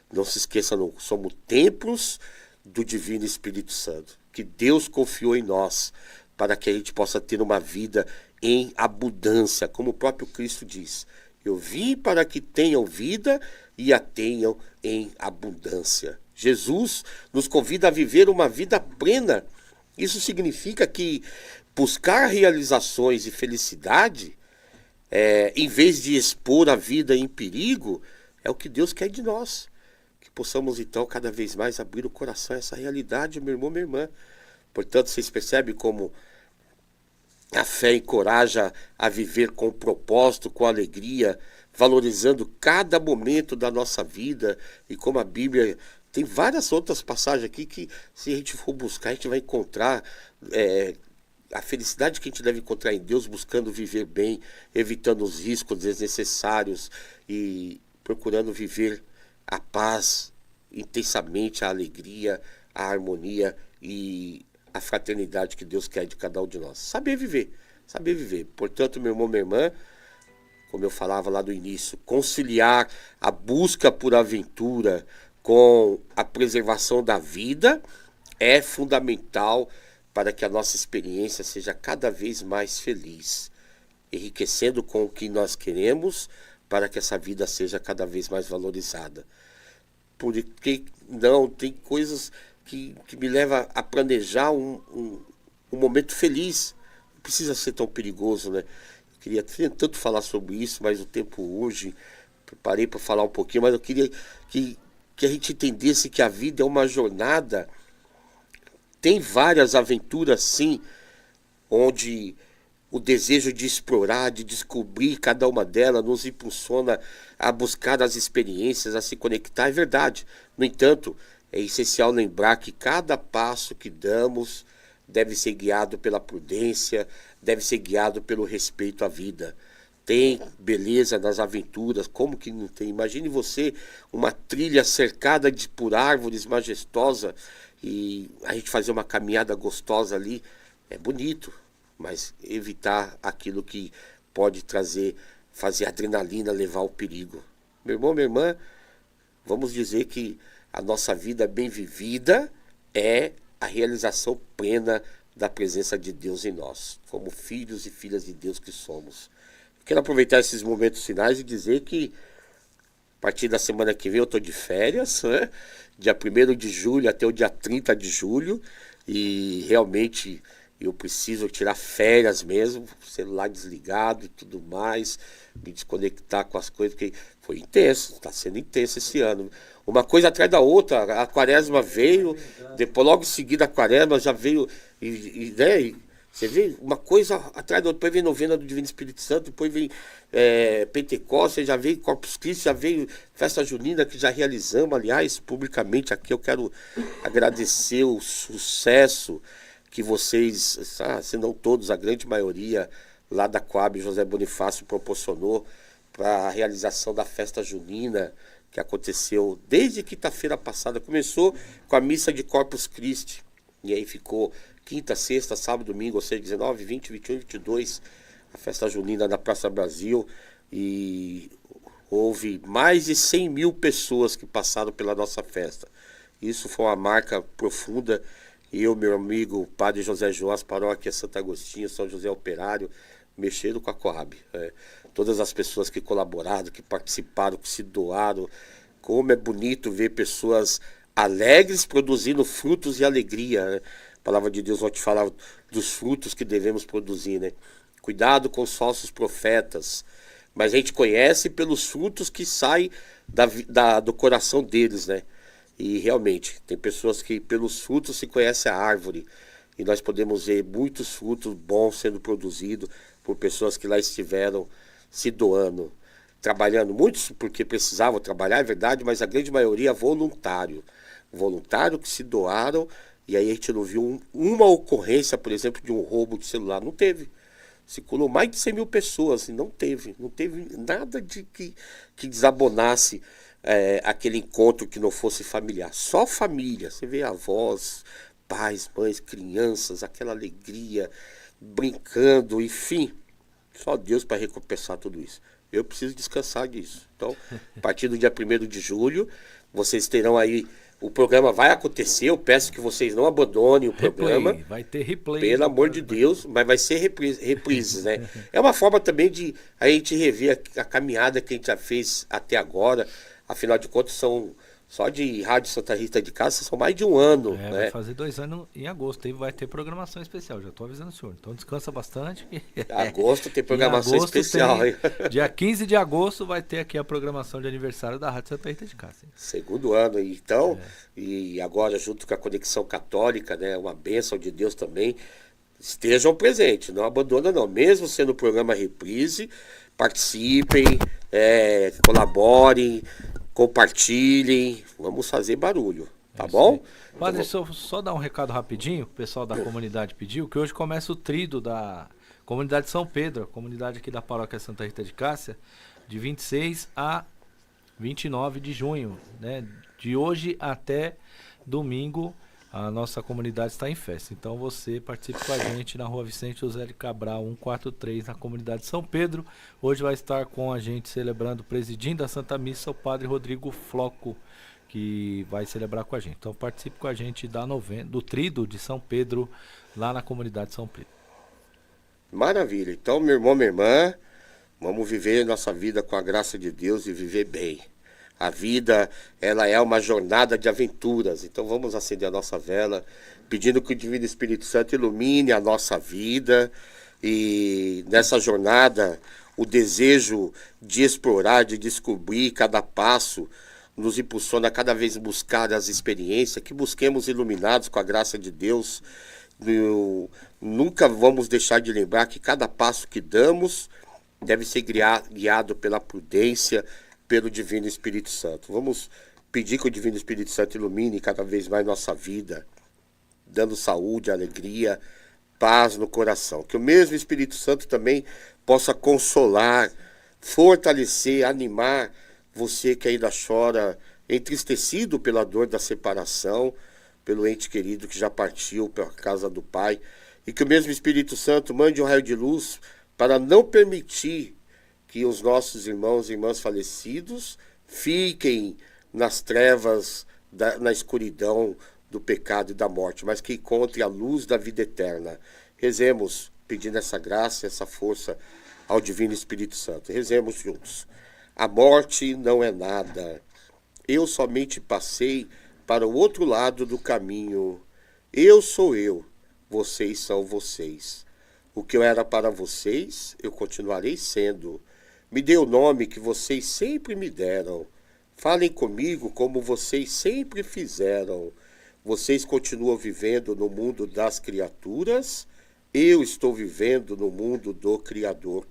Não se esqueça, não, somos templos do Divino Espírito Santo, que Deus confiou em nós para que a gente possa ter uma vida em abundância, como o próprio Cristo diz: eu vim para que tenham vida e a tenham em abundância. Jesus nos convida a viver uma vida plena. Isso significa que buscar realizações e felicidade, em vez de expor a vida em perigo, é o que Deus quer de nós. Que possamos então cada vez mais abrir o coração a essa realidade, meu irmão, minha irmã. Portanto, vocês percebem como a fé encoraja a viver com propósito, com alegria, valorizando cada momento da nossa vida, e como a Bíblia tem várias outras passagens aqui que, se a gente for buscar, a gente vai encontrar a felicidade que a gente deve encontrar em Deus, buscando viver bem, evitando os riscos desnecessários e procurando viver a paz intensamente, a alegria, a harmonia e a fraternidade que Deus quer de cada um de nós. Saber viver, saber viver. Portanto, meu irmão, minha irmã, como eu falava lá do início, conciliar a busca por aventura com a preservação da vida é fundamental para que a nossa experiência seja cada vez mais feliz, enriquecendo com o que nós queremos, para que essa vida seja cada vez mais valorizada. Porque não, tem coisas que me levam a planejar um momento feliz. Não precisa ser tão perigoso, né? Eu queria tanto falar sobre isso, mas o tempo urge. Preparei para falar um pouquinho, mas eu queria que a gente entendesse que a vida é uma jornada. Tem várias aventuras, sim, onde o desejo de explorar, de descobrir cada uma delas nos impulsiona a buscar as experiências, a se conectar. É verdade. No entanto, é essencial lembrar que cada passo que damos deve ser guiado pela prudência, deve ser guiado pelo respeito à vida. Tem beleza nas aventuras, como que não tem? Imagine você, uma trilha cercada por árvores majestosa, e a gente fazer uma caminhada gostosa ali. É bonito, mas evitar aquilo que pode fazer a adrenalina levar ao perigo. Meu irmão, minha irmã, vamos dizer que a nossa vida bem vivida é a realização plena da presença de Deus em nós, como filhos e filhas de Deus que somos. Quero aproveitar esses momentos finais e dizer que a partir da semana que vem eu estou de férias, né? Dia 1º de julho até o dia 30 de julho, e realmente eu preciso tirar férias mesmo, celular desligado e tudo mais, me desconectar com as coisas, porque foi intenso, está sendo intenso esse ano. Uma coisa atrás da outra, a quaresma veio, depois logo em seguida a quaresma já veio, né? Você vê uma coisa atrás da outra, depois vem novena do Divino Espírito Santo, depois vem Pentecostes, já veio Corpus Christi, já veio festa junina, que já realizamos. Aliás, publicamente aqui eu quero agradecer o sucesso que vocês, se não todos, a grande maioria lá da Coab José Bonifácio proporcionou para a realização da festa junina, que aconteceu desde quinta-feira passada. Começou com a missa de Corpus Christi, e aí ficou quinta, sexta, sábado, domingo, ou seja, 19, 20, 21 e 22, a festa junina na Praça Brasil, e houve mais de 100 mil pessoas que passaram pela nossa festa. Isso foi uma marca profunda. Eu, meu amigo, o padre José Joás, paróquia Santo Agostinho, São José Operário, mexeram com a Coab. Todas as pessoas que colaboraram, que participaram, que se doaram. Como é bonito ver pessoas alegres produzindo frutos e alegria, né? A palavra de Deus vai te falar dos frutos que devemos produzir, né? Cuidado com os falsos profetas, mas a gente conhece pelos frutos que saem do coração deles, né? E realmente, tem pessoas que pelos frutos se conhece a árvore, e nós podemos ver muitos frutos bons sendo produzidos por pessoas que lá estiveram se doando, trabalhando, muitos porque precisavam trabalhar, é verdade, mas a grande maioria voluntário que se doaram. E aí a gente não viu uma ocorrência, por exemplo, de um roubo de celular. Não teve. Circulou mais de 100 mil pessoas e não teve nada de que desabonasse aquele encontro que não fosse familiar. Só família. Você vê avós, pais, mães, crianças, aquela alegria, brincando, enfim. Só Deus para recompensar tudo isso. Eu preciso descansar disso. Então, a partir do dia 1º de julho, vocês terão aí. O programa vai acontecer, eu peço que vocês não abandonem o programa. Replay, vai ter replay. Pelo amor de Deus, mas vai ser reprises, né? É uma forma também de a gente rever a caminhada que a gente já fez até agora. Afinal de contas, só de Rádio Santa Rita de Cássia são mais de um ano. Né? Vai fazer 2 anos em agosto. Aí vai ter programação especial, já estou avisando o senhor. Então descansa bastante. Agosto tem programação especial. Dia 15 de agosto vai ter aqui a programação de aniversário da Rádio Santa Rita de Cássia. Segundo ano, então. E agora junto com a Conexão Católica, né? Uma bênção de Deus também. Estejam presentes, não abandona não. Mesmo sendo programa reprise, participem, colaborem, compartilhem, vamos fazer barulho, tá bom? Padre, deixa eu só dar um recado rapidinho, o pessoal da comunidade pediu, que hoje começa o trido da comunidade São Pedro, a comunidade aqui da paróquia Santa Rita de Cássia, de 26 a 29 de junho, né? De hoje até domingo, a nossa comunidade está em festa. Então você participe com a gente na rua Vicente José de Cabral 143, na comunidade São Pedro. Hoje vai estar com a gente celebrando, presidindo a Santa Missa, o padre Rodrigo Floco, que vai celebrar com a gente. Então participe com a gente do Trido de São Pedro, lá na comunidade São Pedro. Maravilha. Então, meu irmão, minha irmã, vamos viver nossa vida com a graça de Deus e viver bem. A vida, ela é uma jornada de aventuras. Então vamos acender a nossa vela, pedindo que o Divino Espírito Santo ilumine a nossa vida. E nessa jornada, o desejo de explorar, de descobrir cada passo, nos impulsiona a cada vez buscar as experiências, que busquemos iluminados com a graça de Deus. Nunca vamos deixar de lembrar que cada passo que damos deve ser guiado pela prudência, pelo Divino Espírito Santo. Vamos pedir que o Divino Espírito Santo ilumine cada vez mais nossa vida, dando saúde, alegria, paz no coração. Que o mesmo Espírito Santo também possa consolar, fortalecer, animar você que ainda chora, entristecido pela dor da separação, pelo ente querido que já partiu para a casa do Pai. E que o mesmo Espírito Santo mande um raio de luz para não permitir que os nossos irmãos e irmãs falecidos fiquem nas trevas, na escuridão do pecado e da morte, mas que encontrem a luz da vida eterna. Rezemos, pedindo essa graça, essa força ao Divino Espírito Santo. Rezemos juntos. A morte não é nada. Eu somente passei para o outro lado do caminho. Eu sou eu, vocês são vocês. O que eu era para vocês, eu continuarei sendo. Me dê o nome que vocês sempre me deram. Falem comigo como vocês sempre fizeram. Vocês continuam vivendo no mundo das criaturas. Eu estou vivendo no mundo do Criador.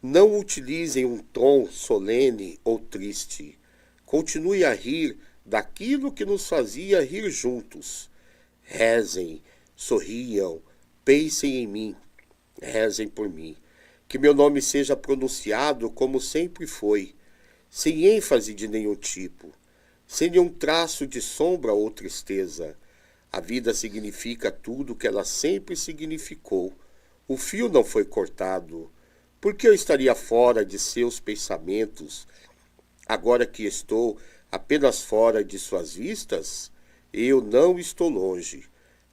Não utilizem um tom solene ou triste. Continue a rir daquilo que nos fazia rir juntos. Rezem, sorriam, pensem em mim. Rezem por mim. Que meu nome seja pronunciado como sempre foi, sem ênfase de nenhum tipo, sem nenhum traço de sombra ou tristeza. A vida significa tudo o que ela sempre significou. O fio não foi cortado. Por que eu estaria fora de seus pensamentos, agora que estou apenas fora de suas vistas? Eu não estou longe,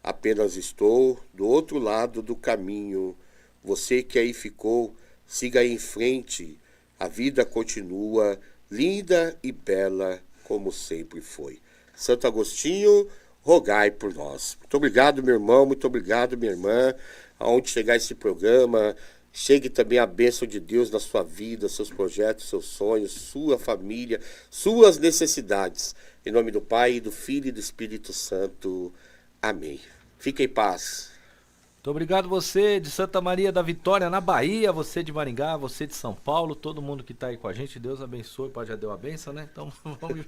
apenas estou do outro lado do caminho. Você que aí ficou, siga aí em frente. A vida continua linda e bela como sempre foi. Santo Agostinho, rogai por nós. Muito obrigado, meu irmão, muito obrigado, minha irmã. Aonde chegar esse programa, chegue também a bênção de Deus na sua vida, seus projetos, seus sonhos, sua família, suas necessidades. Em nome do Pai, do Filho e do Espírito Santo. Amém. Fique em paz. Muito obrigado você de Santa Maria da Vitória, na Bahia, você de Maringá, você de São Paulo, todo mundo que tá aí com a gente, Deus abençoe. Pai, já deu a benção, né? Então vamos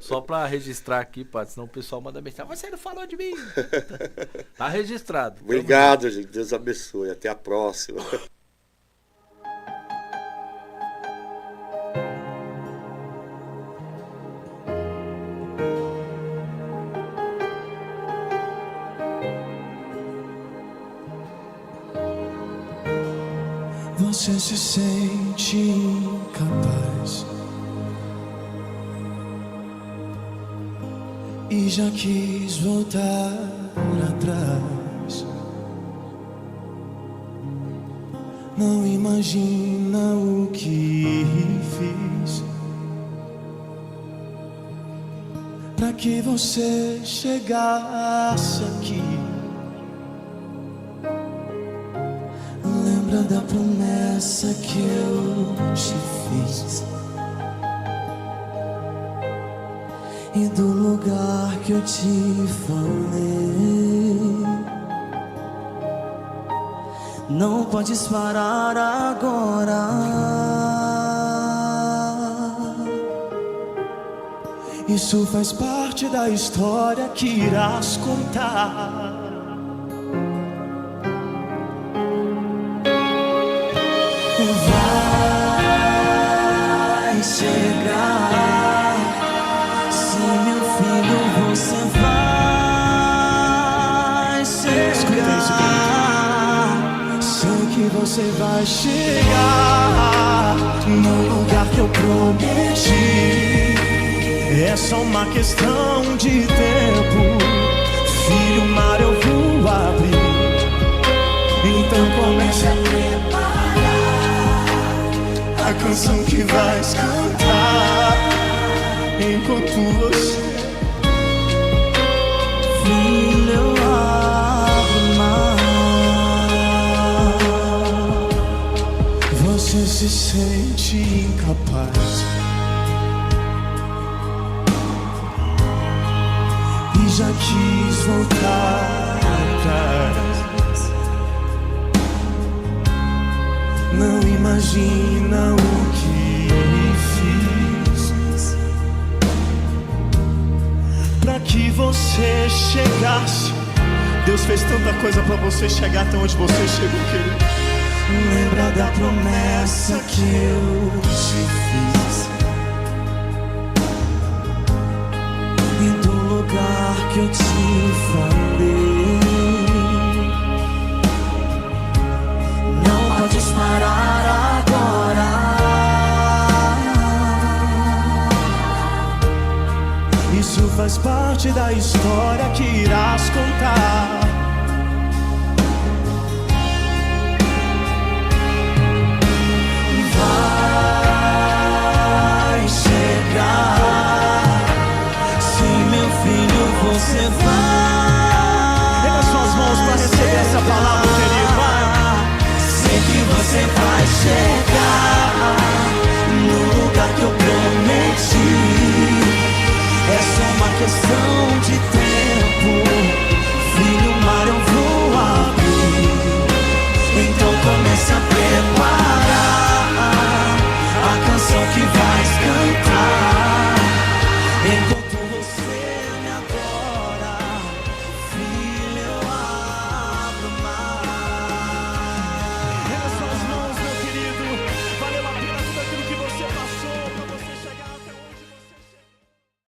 só para registrar aqui, Padre, senão o pessoal manda mensagem. Você não falou de mim. Tá registrado. Obrigado, gente. Deus abençoe. Até a próxima. Você se sente incapaz e já quis voltar atrás. Não imagina o que fiz pra que você chegasse aqui. Lembra da promessa que eu te fiz e do lugar que eu te falei. Não podes parar agora. Isso faz parte da história que irás contar. Vai chegar, sim, meu filho, você vai chegar. Sei que você vai chegar no lugar que eu prometi. É só uma questão de tempo. Filho, o mar eu vou abrir. Então comece a preparar a canção que vais cantar enquanto você, filho, eu abro o mar. Você se sente incapaz e já quis voltar atrás. Não imagina o que fiz pra que você chegasse. Deus fez tanta coisa pra você chegar até onde você chegou, querido. Lembra da promessa que eu te fiz e do lugar que eu te falei. Não podes parar agora. Isso faz parte da história que irás contar.